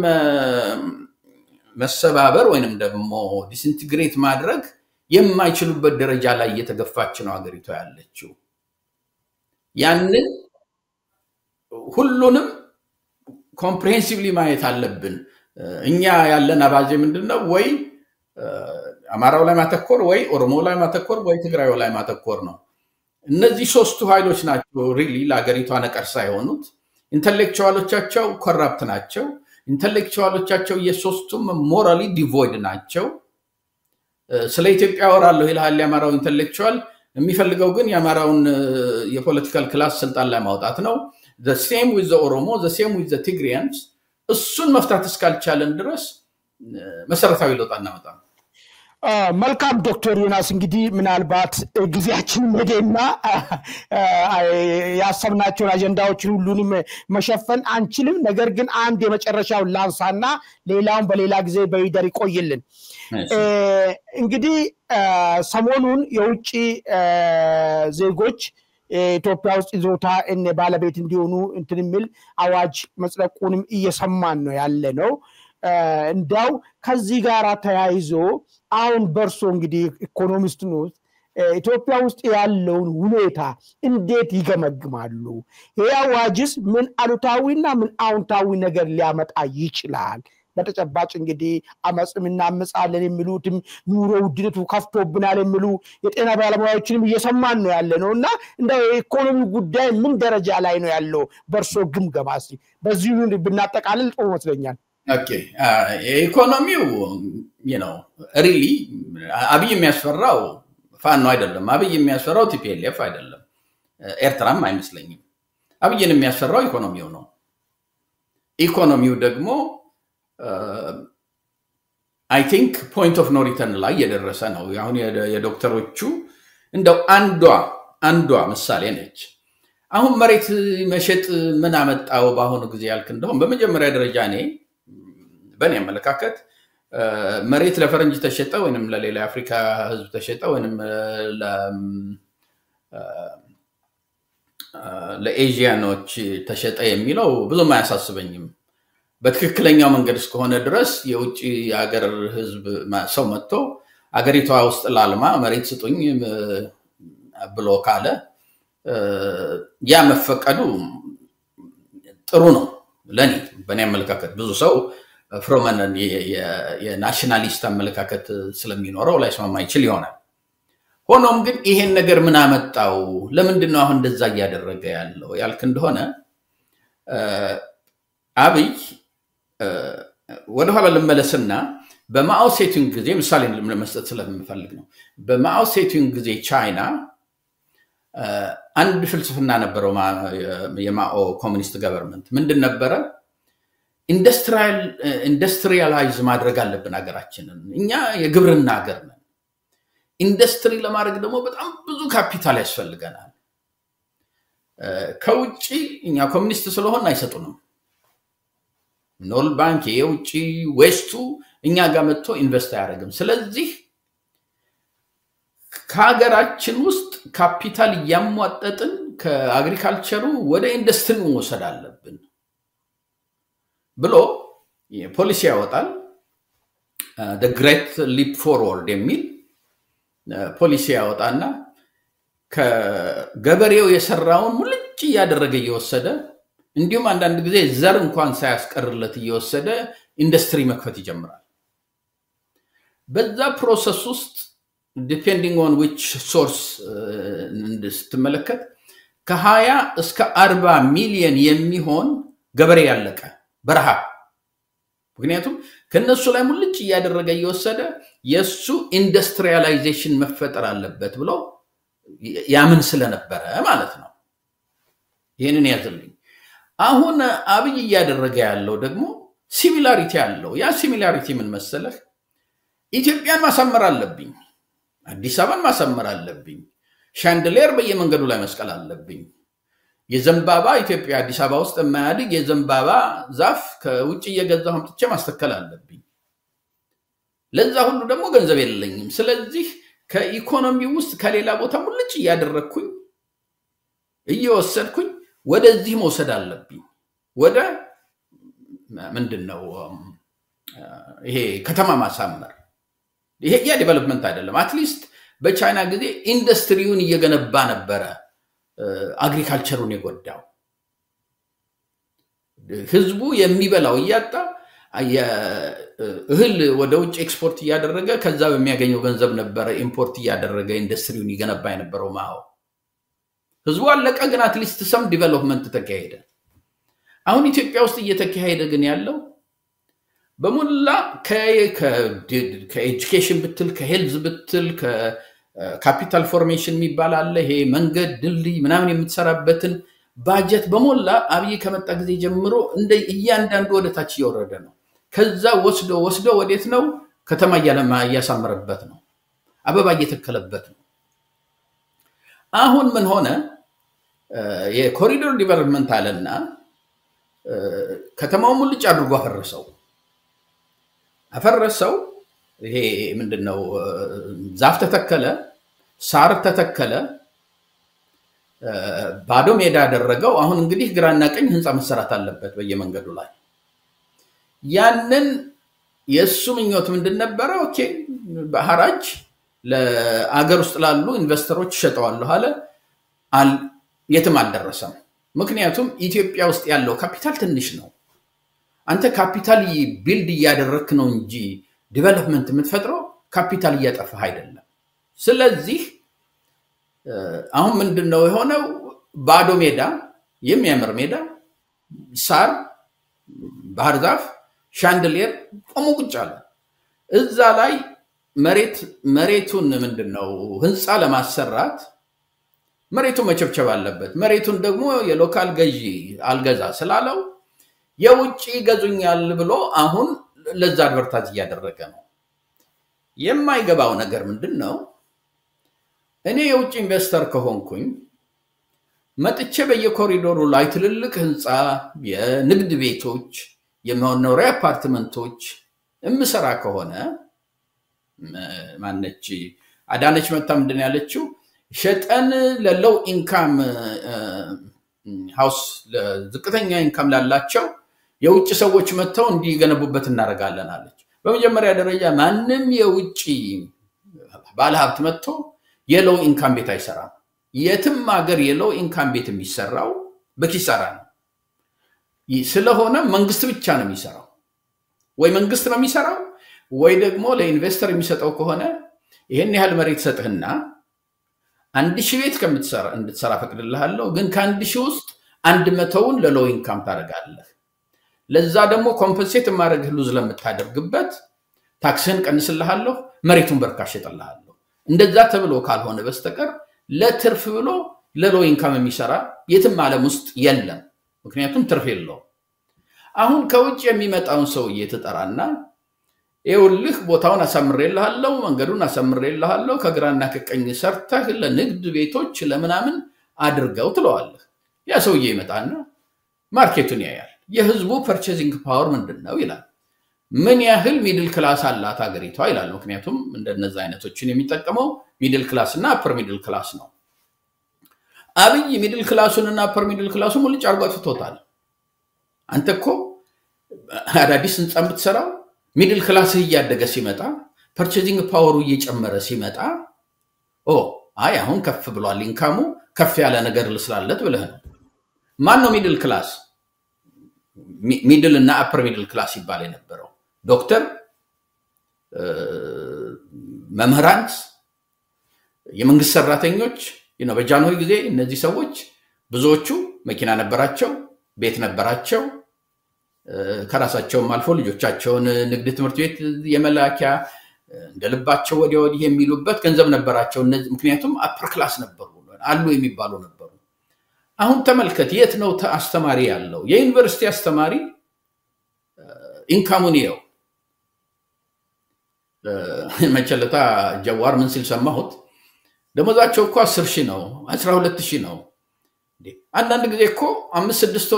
መሰባበር ወይንም ደግሞ ዲስኢንተግሬት ማድረግ የማይችሉበት ደረጃ ላይ እየተገፋች ነው አገሪቷ ያለችው ያንን ሁሉንም ኮምፕሬሄንሲቭሊ ማየት አለብን እኛ ያለን አባዜ ምንድነው ወይ አማራው ላይ ማተኮር ወይ ኦሮሞ ላይ ማተኮር ወይ ትግራይ ላይ ማተኮር ነው እነዚህ ሶስቱ ኃይሎች ናቸው ሪሊ ለአገሪቷ ነቀርሳ የሆኑት ኢንተሌክቹዋሎቻቸው ኮራፕት ናቸው ኢንተሌክቹዋሎቻቸው የሶስቱም ሞራሊ ዲቮይድ ናቸው ስለ ኢትዮጵያ ወራለው ይላል ያማራው ኢንተሌክቹዋል የሚፈልገው ግን ያማራውን የፖለቲካል ክላስ ስልጣን ላይ ማውጣት ነው the same with the oromo the same with the tigrayans እሱን መፍታት እስካልቻለን ድረስ መሰረታዊ ለውጥ አናመጣ መልካም ዶክተር ዮናስ እንግዲህ ምናልባት ግዚያችን መደና ያሰብናቸው አጀንዳዎችን ሁሉንም መሸፈን አንችልም ነገር ግን አንድ የመጨረሻው ላንሳና ሌላውን በሌላ ጊዜ በይደር ይቆይልን እንግዲህ ሰሞኑን የውጪ ዜጎች ኢትዮጵያ ውስጥ ይዞታ እነ ባለቤት እንዲሆኑ እንትንምል አዋጅ መጽደቁንም እየሰማን ነው ያለነው እንዳው ከዚህ ጋር ተያይዞ አሁን በርሶ እንግዲህ ኢኮኖሚስት ነው ኢትዮጵያ ውስጥ ያለውን ሁኔታ እንዴት ይገመግማሉ ይሄ አዋጅስ ምን አሉታዊና ምን አውንታዊ ነገር ሊያመጣ ይችላል በተጨባጭ እንግዲህ አመጽምና አመጻለን የሚሉትም ኑሮ ውድነቱ ከፍቶብናል የሚሉ የጤና ባለሙያዎችንም እየሰማን ነው ያለነውና እንደው ኢኮኖሚ ጉዳይ ምን ደረጃ ላይ ነው ያለው በርሶ ግምገማሲ በዚህ ብናጠቃልል ጥሩ መስለኛል ኦኬ ኢኮኖሚው ሪሊ አብይ የሚያስፈራው ፋኖ አይደለም አብይ የሚያስፈራው ቲፒኤልኤፍ አይደለም ኤርትራም አይመስለኝም አብይን የሚያስፈራው ኢኮኖሚው ነው ኢኮኖሚው ደግሞ I think point of no return ላይ የደረሰ ነው አሁን የዶክተሮቹ እንደው አንዷ ምሳሌ ነች አሁን መሬት መሸጥ ምን አመጣው ባሁን ጊዜ ያልክ እንደሆነ በመጀመሪያ ደረጃ በኔ አመለካከት መሬት ለፈረንጅ ተሸጠ ወይንም ለሌላ አፍሪካ ህዝብ ተሸጠ ወይንም ለኤዥያኖች ተሸጠ የሚለው ብዙም አያሳስበኝም በትክክለኛው መንገድ እስከሆነ ድረስ የውጪ ሀገር ህዝብ ሰው መጥቶ አገሪቷ ውስጥ ላልማ መሬት ስጡኝ ብሎ ካለ ያ መፈቀዱ ጥሩ ነው ለኔ በኔ አመለካከት ብዙ ሰው ፍሮመን የናሽናሊስት አመለካከት ስለሚኖረው ላይ ሰማማ ይችል ይሆናል ሆኖም ግን ይሄን ነገር ምን አመጣው ለምንድን ነው አሁን እንደዛ ያደረገ ያለው ያልክ እንደሆነ አብይ ወደ ኋላ ለመለስና በማኦ ሴቱንግ ጊዜ ምሳሌ ለመስጠት ስለምፈልግ ነው በማኦ ሴቱንግ ጊዜ ቻይና አንድ ፍልስፍና ነበረው የማኦ ኮሙኒስት ገቨርንመንት ምንድን ነበረ ኢንዱስትሪያላይዝ ማድረግ አለብን ሀገራችንን እኛ የግብርና ሀገር ነን ኢንዱስትሪ ለማድረግ ደግሞ በጣም ብዙ ካፒታል ያስፈልገናል ከውጪ እኛ ኮሚኒስት ስለሆነ አይሰጡንም ኖል ባንክ የውጪ ዌስቱ እኛ ጋር መጥቶ ኢንቨስት ያደርግም ስለዚህ ከሀገራችን ውስጥ ካፒታል ያሟጠጥን ከአግሪካልቸሩ ወደ ኢንዱስትሪ መውሰድ አለብን ብሎ የፖሊሲ ያወጣል the great leap forward የሚል ፖሊሲ ያወጣና ከገበሬው የሰራውን ሙልጭ ያደረገ እየወሰደ እንዲሁም አንዳንድ ጊዜ ዘር እንኳን ሳያስቀርለት እየወሰደ ኢንዱስትሪ መክፈት ይጀምራል በዛ ፕሮሰስ ውስጥ depending on which source ስትመለከት ከ20 እስከ 40 ሚሊዮን የሚሆን ገበሬ ያለቀ በረሃ ምክንያቱም ከነሱ ላይ ሙልጭ ያደረገ እየወሰደ የሱ ኢንዱስትሪያላይዜሽን መፈጠር አለበት ብሎ ያምን ስለነበረ ማለት ነው ይሄንን ያዘልኝ አሁን አብይ ያደረገ ያለው ደግሞ ሲሚላሪቲ አለው ያ ሲሚላሪቲ ምን መሰለህ ኢትዮጵያን ማሰመር አለብኝ አዲስ አበባን ማሰመር አለብኝ ሻንድሌር በየመንገዱ ላይ መስቀል አለብኝ የዘንባባ ኢትዮጵያ አዲስ አበባ ውስጥ የማያድግ የዘንባባ ዛፍ ከውጭ እየገዛሁ አምጥቼ ማስተከል አለብኝ ለዛ ሁሉ ደግሞ ገንዘብ የለኝም ስለዚህ ከኢኮኖሚ ውስጥ ከሌላ ቦታ ሙልጭ ያደረኩኝ እየወሰድኩኝ ወደዚህ መውሰድ አለብኝ ወደ ምንድነው ይሄ ከተማ ማሳመር ይሄ ያ ዴቨሎፕመንት አይደለም አትሊስት በቻይና ጊዜ ኢንዱስትሪውን እየገነባ ነበር አግሪካልቸሩን የጎዳው ህዝቡ የሚበላው ያጣ እህል ወደ ውጭ ኤክስፖርት ያደረገ ከዛ በሚያገኘው ገንዘብ ነበር ኢምፖርት ያደረገ ኢንዱስትሪውን ይገነባ የነበረው ማው ህዝቡ አለቀ ግን አትሊስት ሰም ዴቨሎፕመንት ተካሄደ አሁን ኢትዮጵያ ውስጥ እየተካሄደ ግን ያለው በሙላ ከኤጁኬሽን ብትል ከሄልዝ ብትል ከካፒታል ፎርሜሽን የሚባል አለ ይሄ መንገድ ድልድይ ምናምን የምትሰራበትን ባጀት በሞላ አብይ ከመጣ ጊዜ ጀምሮ እንደ እያንዳንዱ ወደ ታች እየወረደ ነው ከዛ ወስዶ ወዴት ነው ከተማ ያሳመረበት ነው አበባ እየተከለበት ነው አሁን ምን ሆነ የኮሪዶር ዲቨሎፕመንት አለና ከተማው ሙልጭ አድርጎ አፈረሰው ይሄ ምንድነው ዛፍ ተተከለ ሳር ተተከለ ባዶ ሜዳ ያደረገው አሁን እንግዲህ ግራና ቀኝ ህንጻ መሰራት አለበት በየመንገዱ ላይ ያንን የሱ ምኞት ምንድነበር ኦኬ በሐራጅ ለአገር ውስጥ ላሉ ኢንቨስተሮች ሸጠዋለሁ አለ የትም አልደረሰም ምክንያቱም ኢትዮጵያ ውስጥ ያለው ካፒታል ትንሽ ነው አንተ ካፒታል ቢልድ ያደረክ ነው እንጂ ዴቨሎፕመንት የምትፈጥረው ካፒታል ያጠፋህ አይደለም ስለዚህ አሁን ምንድነው የሆነው ባዶ ሜዳ የሚያምር ሜዳ ሳር ባህር ዛፍ ሻንድሊየር ቆሞ ቁጭ አለ እዛ ላይ መሬቱን ምንድነው ህንጻ ለማሰራት መሬቱ መቸብቸብ አለበት መሬቱን ደግሞ የሎካል ገዢ አልገዛ ስላለው የውጪ ገዙኛል ብሎ አሁን ለዛ አድቨርታይዝ ያደረገ ነው የማይገባው ነገር ምንድነው እኔ የውጪ ኢንቨስተር ከሆንኩኝ መጥቼ በየኮሪዶሩ ላይ ትልልቅ ህንጻ የንግድ ቤቶች የመኖሪያ አፓርትመንቶች እምሰራ ከሆነ ማነች አዳነች መጣ ምንድነው ያለችው ሸጠን ለሎው ኢንካም ሃውስ ለዝቅተኛ ኢንካም ላላቸው የውጭ ሰዎች መጥተው እንዲገነቡበት እናረጋለን አለች በመጀመሪያ ደረጃ ማንንም የውጭ ባለሀብት መጥቶ የሎው ኢንካም ቤት አይሰራም የትም ሀገር የሎው ኢንካም ቤት የሚሰራው በኪሳራ ነው ስለሆነ መንግስት ብቻ ነው የሚሰራው ወይ መንግስት ነው የሚሰራው ወይ ደግሞ ለኢንቨስተር የሚሰጠው ከሆነ ይሄን ያህል መሬት ሰጥህና 1000 ቤት እንድትሰራ ፈቅድልሃለሁ ግን ከ1000 ውስጥ 100ውን ለሎው ኢንካም ታረጋለህ ለዛ ደግሞ ኮምፐንሴት ማድረግ ሉዝ ለምታደርግበት ታክስን ቀንስልሃለሁ መሬቱን በርካሽ ይጠልሃለሁ እንደዛ ተብሎ ካልሆነ በስተቀር ለትርፍ ብሎ ለሎው ኢንካም የሚሰራ የትም ዓለም ውስጥ የለም ምክንያቱም ትርፍ የለው አሁን ከውጭ የሚመጣውን ሰው እየተጠራና ይኸውልህ ቦታውን አሳምሬልሃለሁ መንገዱን አሳምሬልሃለሁ ከግራና ከቀኝ ሰርተህ ለንግድ ቤቶች ለምናምን አድርገው ትለዋለህ ያ ሰውዬ ይመጣና ማርኬቱን ያያል የህዝቡ ፐርቼዚንግ ፓወር ምንድነው ይላል ምን ያህል ሚድል ክላስ አላት ሀገሪቷ ይላል ምክንያቱም እንደነዛ አይነቶችን የሚጠቀመው ሚድል ክላስ እና አፐር ሚድል ክላስ ነው አብይ ሚድል ክላሱንና አፐር ሚድል ክላሱን ሙሉ ጫርጎ አጥፍቶታል አንተኮ አዳዲስ ህንጻ ብትሰራው ሚድል ክላስ እያደገ ሲመጣ ፐርቼዚንግ ፓወሩ እየጨመረ ሲመጣ አይ አሁን ከፍ ብሏል ኢንካሙ ከፍ ያለ ነገር ልስላለት ብለህ ነው ማን ነው ሚድል ክላስ ሚድል እና አፐር ሚድል ክላስ ይባል የነበረው ዶክተር መምህራን የመንግስት ሰራተኞች በጃንሆይ ጊዜ እነዚህ ሰዎች ብዙዎቹ መኪና ነበራቸው ቤት ነበራቸው ከራሳቸው አልፎ ልጆቻቸውን ንግድ ትምህርት ቤት የመላኪያ እንደልባቸው ወዲህ የሚሉበት ገንዘብ ነበራቸው ምክንያቱም አፐር ክላስ ነበሩ አሉ የሚባሉ ነበሩ አሁን ተመልከት የት ነው አስተማሪ ያለው የዩኒቨርሲቲ አስተማሪ ኢንካሙን ይው መቸለታ ጀዋር ምን ሲል ሰማሁት ደሞዛቸው እኮ 10,000 ነው 12,000 ነው አንዳንድ ጊዜ እኮ 5-6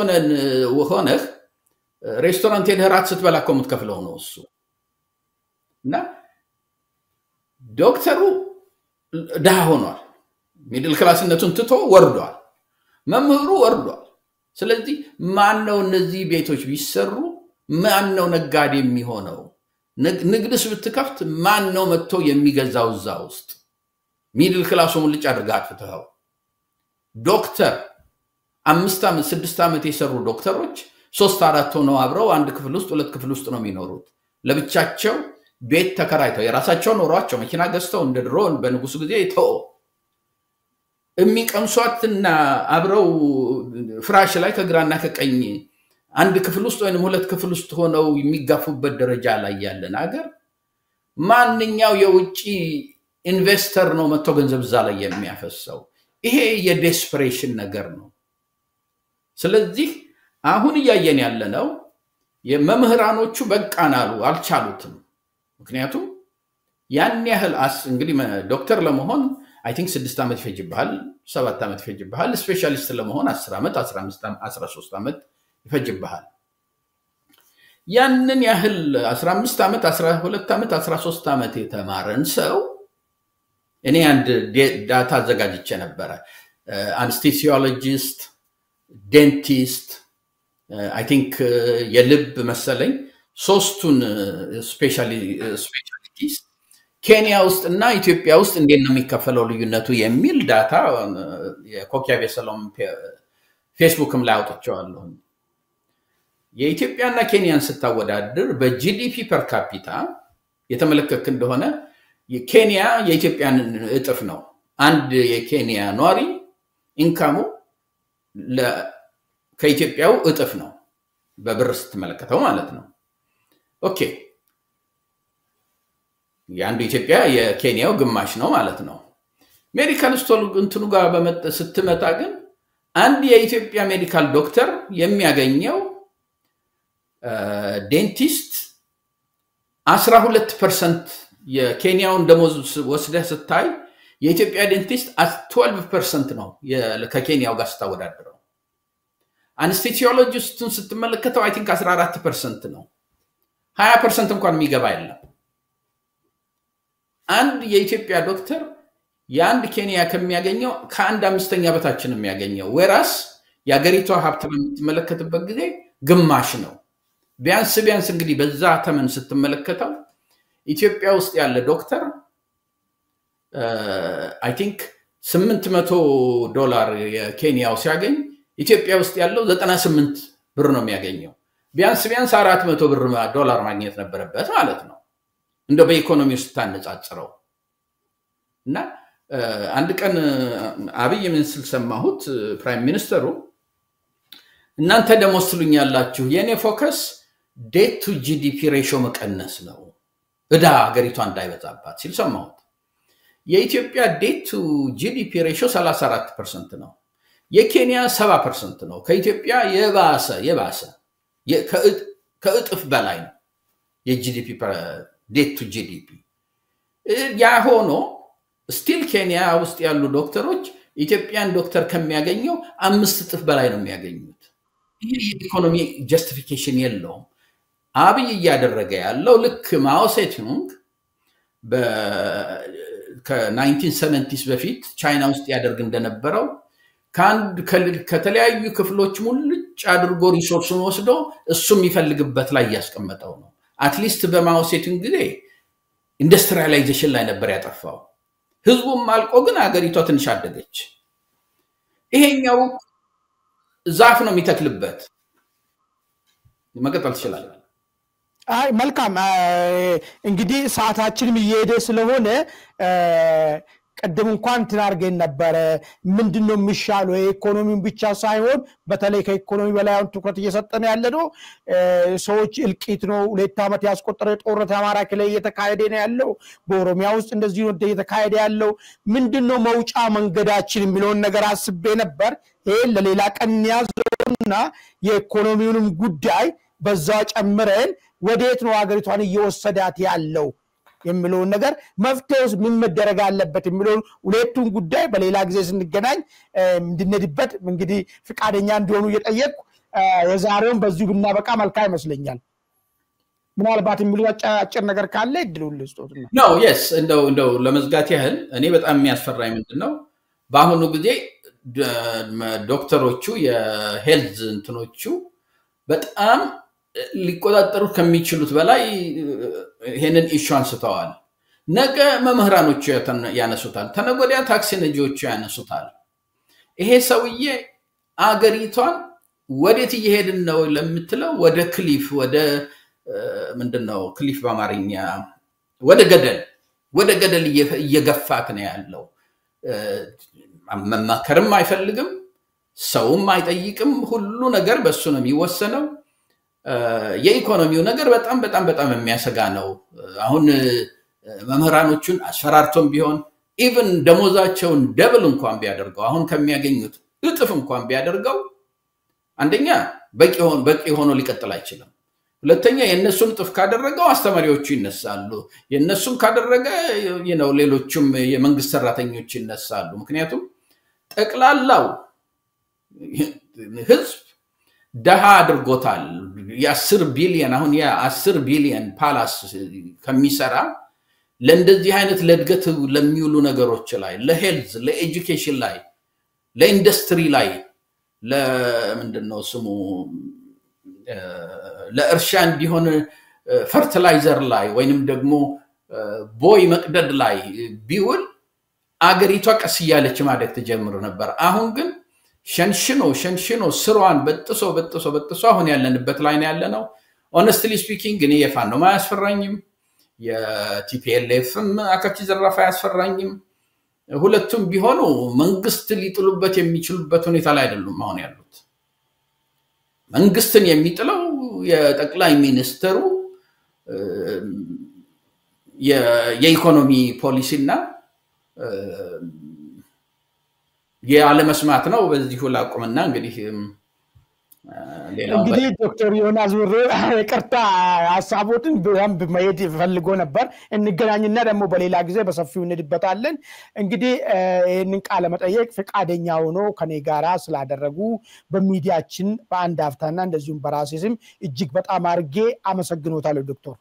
ሆነህ ሬስቶራንት ሄደህ ስትበላ እኮ የምትከፍለው ነው እሱ እና ዶክተሩ ደሃ ሆኗል ሚድል ክላስነቱን ትቶ ወርዷል መምህሩ ወርዷል ስለዚህ ማን ነው እነዚህ ቤቶች ቢሰሩ ማን ነው ነጋዴ የሚሆነው ንግድስ ብትከፍት ማን ነው መጥቶ የሚገዛው እዛ ውስጥ ሚድል ክላሱ ሙልጭ አድርጋት ፍትሃው ዶክተር 5 ዓመት 6 ዓመት የሰሩ ዶክተሮች 3-4 ሆነው አብረው አንድ ክፍል ውስጥ ሁለት ክፍል ውስጥ ነው የሚኖሩት ለብቻቸው ቤት ተከራይተው የራሳቸው ኖሯቸው መኪና ገዝተው እንደ ድሮን በንጉስ ጊዜ ተው የሚቀምሷትና አብረው ፍራሽ ላይ ከግራና ከቀኝ አንድ ክፍል ውስጥ ወይንም ሁለት ክፍል ውስጥ ሆነው የሚጋፉበት ደረጃ ላይ ያለን ሀገር ማንኛው የውጪ ኢንቨስተር ነው መጥቶ ገንዘብ ዛ ላይ የሚያፈሰው ይሄ የዴስፐሬሽን ነገር ነው ስለዚህ አሁን ያየን ያለነው የመምህራኖቹ በቃናሉ አልቻሉትም ምክንያቱም ያን ያህል እንግዲህ ዶክተር ለመሆን I think 6 ዓመት ይፈጅብሃል 7 ዓመት ይፈጅብሃል ስፔሻሊስት ለመሆን 10 ዓመት 15 13 ዓመት ይፈጅብሃል ያንን ያህል 15 ዓመት 12 ዓመት 13 ዓመት የተማረን ሰው እኔ አንድ ዳታ አዘጋጅቼ ነበር አነስቴሲዮሎጂስት ዴንቲስት I think የልብ መሰለኝ ሶስቱን ስፔሻሊቲስ ኬንያ ውስጥ እና ኢትዮጵያ ውስጥ እንዴት ነው የሚከፈለው ልዩነቱ የሚል ዳታ የኮኪያ ቤሰሎም ፌስቡክም ላይ አውጥቻለሁ የኢትዮጵያና ኬንያን ስታወዳድር በጂዲፒ ፐር ካፒታ የተመለከተ እንደሆነ የኬንያ የኢትዮጵያን እጥፍ ነው አንድ የኬንያ ኗሪ ኢንካሙ ከኢትዮጵያው እጥፍ ነው በብር ስትመለከተው ማለት ነው ኦኬ ያንዱ ኢትዮጵያ የኬንያው ግማሽ ነው ማለት ነው ሜዲካል ስቶል እንትኑ ጋር ስትመጣ ግን አንድ የኢትዮጵያ ሜዲካል ዶክተር የሚያገኘው ዴንቲስት 12% የኬንያውን ደሞዝ ወስደህ ስታይ የኢትዮጵያ ዴንቲስት 12% ነው ከኬንያው ጋር ስታወዳድረው አነስቴሲዮሎጂስቱን ስትመለከተው I think 14% ነው 20% እንኳን የሚገባ አይደለም አንድ የኢትዮጵያ ዶክተር ያንድ ኬንያ ከሚያገኘው ከአንድ አምስተኛ በታችን የሚያገኘው ወራስ ያገሪቷ ሀብት በምትመለከትበት ጊዜ ግማሽ ነው ቢያንስ እንግዲህ በዛ ተመን ስትመለከተው ኢትዮጵያ ውስጥ ያለ ዶክተር I think $800 የኬንያው ሲያገኝ ኢትዮጵያ ውስጥ ያለው 98 ብር ነው የሚያገኘው ቢያንስ $400 ማግኘት ነበረበት ማለት ነው እንደው በኢኮኖሚ ውስጥ ታነጻጽረው እና አንድ ቀን አብይ ምን ሰማሁት ፕራይም ሚኒስተሩ እናንተ ደሞስትሉኛላችሁ የኔ ፎከስ ዴት ቱ ጂዲፒ ሬሽዮ መቀነስ ነው እዳ ሀገሪቷ እንዳይበዛባት ሲል ሰማሁት የኢትዮጵያ ዴት ቱ ጂዲፒ ሬሽዮ 34% ነው የኬንያ 7% ነው ከኢትዮጵያ የባሰ ከእጥፍ በላይ ነው የጂዲፒ ዴት ቱ ጂዲፒ ያ ሆኖ ስቲል ኬንያ ውስጥ ያሉ ዶክተሮች ኢትዮጵያን ዶክተር ከሚያገኘው 5 እጥፍ በላይ ነው የሚያገኙት ይሄ የኢኮኖሚ ጀስቲፊኬሽን የለውም አብይ ያደረገ ያለው ልክ ማኦ ሴቱንግ ከ1970s በፊት ቻይና ውስጥ ያደርግ እንደነበረው ከተለያዩ ክፍሎች ሙልጭ አድርጎ ሪሶርሱን ወስዶ እሱም ይፈልግበት ላይ ያስቀመጠው ነው አትሊስት በማኦ ሴቱንግ ጊዜ ኢንዱስትሪያላይዜሽን ላይ ነበር ያጠፋው ህዝቡም አልቆ ግን አገሪቷ ትንሽ አደገች ይሄኛው ዛፍ ነው የሚተክልበት መቀጠል ይችላል አይ መልካም እንግዲህ ሰዓታችንም እየሄደ ስለሆነ ቀደም እንኳን ትናርገን ነበር ምንድነው የሚሻለው ኢኮኖሚውን ብቻ ሳይሆን በተለይ ከኢኮኖሚ በላይ ትኩረት እየሰጠነ ያለው ሰዎች እልቂት ነው 2 ዓመት ያስቆጠረ ጦርነት አማራ ክልል እየተካሄደ ነው ያለው በኦሮሚያ ውስጥ እንደዚህ ነው እየተካሄደ ያለው ምንድነው መውጫ መንገዳችን የሚለውን ነገር አስቤ ነበር ይሄ ለሌላ ቀን ያዘውና የኢኮኖሚውንም ጉዳይ በዛ ጨምረን ወዴት ነው ሀገሪቷን እየወሰዳት ያለው የሚለው ነገር መፍትሄውስ ምን መደረግ አለበት የሚለው ሁለቱን ጉዳይ በሌላ ጊዜ ስንገናኝ እንድንድበት እንግዲህ ፍቃደኛ እንዲሆኑ እየጠየቁ የዛሬውን በዚሁ ብናበቃ መልካም ይመስለኛል ምናልባት የሚሉ አጭር ነገር ካለ እድሉን ልስጦትና ነው yes እንደው ለመዝጋት ያህል እኔ በጣም የሚያስፈራኝ ምንድነው በአሁኑ ጊዜ ዶክተሮቹ የሄልዝ እንትኖቹ በጣም ሊቆጣጠሩ ከሚችሉት በላይ ይሄንን ኢሹ አንስተዋል ነገ መምህራኖቹ ያነሱታል ተነጎዲያ ታክሲ ነጂዎቹ ያነሱታል ይሄ ሰውዬ አገሪቷን ወዴት እየሄድን ነው ለምትለው ወደ ክሊፍ ወደ ምንድነው ክሊፍ በአማርኛ ወደ ገደል እየገፋት ነው ያለው መማከርም አይፈልግም ሰውም አይጠይቅም ሁሉ ነገር በሱ ነው የሚወሰነው የኢኮኖሚው ነገር በጣም የሚያሰጋ ነው አሁን መምህራኖቹን አስፈራርቶም ቢሆን ኢቭን ደሞዛቸውን ደብል እንኳን ቢያደርገው አሁን ከሚያገኙት እጥፍ እንኳን ቢያደርገው አንደኛ በቂ ሆኖ ሊቀጥል አይችልም ሁለተኛ የነሱን ጥፍ ካደረገው አስተማሪዎቹ ይነሳሉ የነሱን ካደረገ ሌሎችም የመንግስት ሰራተኞች ይነሳሉ ምክንያቱም ጠቅላላው ህዝብ ደሃ አድርጎታል የ10 ቢሊዮን አሁን የ10 ቢሊዮን ፓላስ ከሚሰራ ለእንደዚህ አይነት ለድገት ለሚውሉ ነገሮች ላይ ለሄልዝ ለኤጁኬሽን ላይ ለኢንዱስትሪ ላይ ለምንድነው ስሙ ለእርሻ እንዲሆን ፈርቲላይዘር ላይ ወይንም ደግሞ ቦይ መቅደድ ላይ ቢውል አገሪቷ ቀስ ያለች ማደግ ተጀምሮ ነበር አሁን ግን ሸንሽኖ ስሯን በጥሶ አሁን ያለንበት ላይ ነው ያለነው honestly speaking እኔ የፋኖ ማያስፈራኝም የቲፒኤልኤፍም አካቺ ዘራፋ ያስፈራኝም ሁለቱም ቢሆኑ መንግስት ሊጥሉበት የሚችሉበት ሁኔታ ላይ አይደሉም አሁን ያሉት መንግስትን የሚጥለው የጠቅላይ ሚኒስትሩ የኢኮኖሚ ፖሊሲና የዓለ መስማት ነው በዚህ ሁሉ አቁምና እንግዲህ እንግዲህ ዶክተር ዮናስ ብሩ ይቅርታ ሐሳቦትን በደንብ ማየት ፈልጎ ነበር እንገናኝና ደግሞ በሌላ ጊዜ በሰፊው እንድበታለን እንግዲህ ይሄንን ቃለ መጠየቅ ፍቃደኛ ሆኖ ከኔ ጋራ ስላደረጉ በሚዲያችን በአንድ አፍታና እንደዚሁም በራሴ ስም እጅግ በጣም አርጌ አመሰግኖታለሁ ዶክተር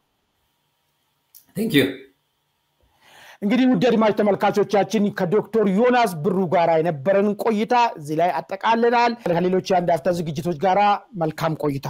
Thank you እንግዲህ ውድ አድማጭ ተመልካቾቻችን ከዶክተር ዮናስ ብሩ ጋራ የነበረን ቆይታ እዚህ ላይ አጠቃለናል ከሌሎች አንድ አፍታ ዝግጅቶች ጋራ መልካም ቆይታ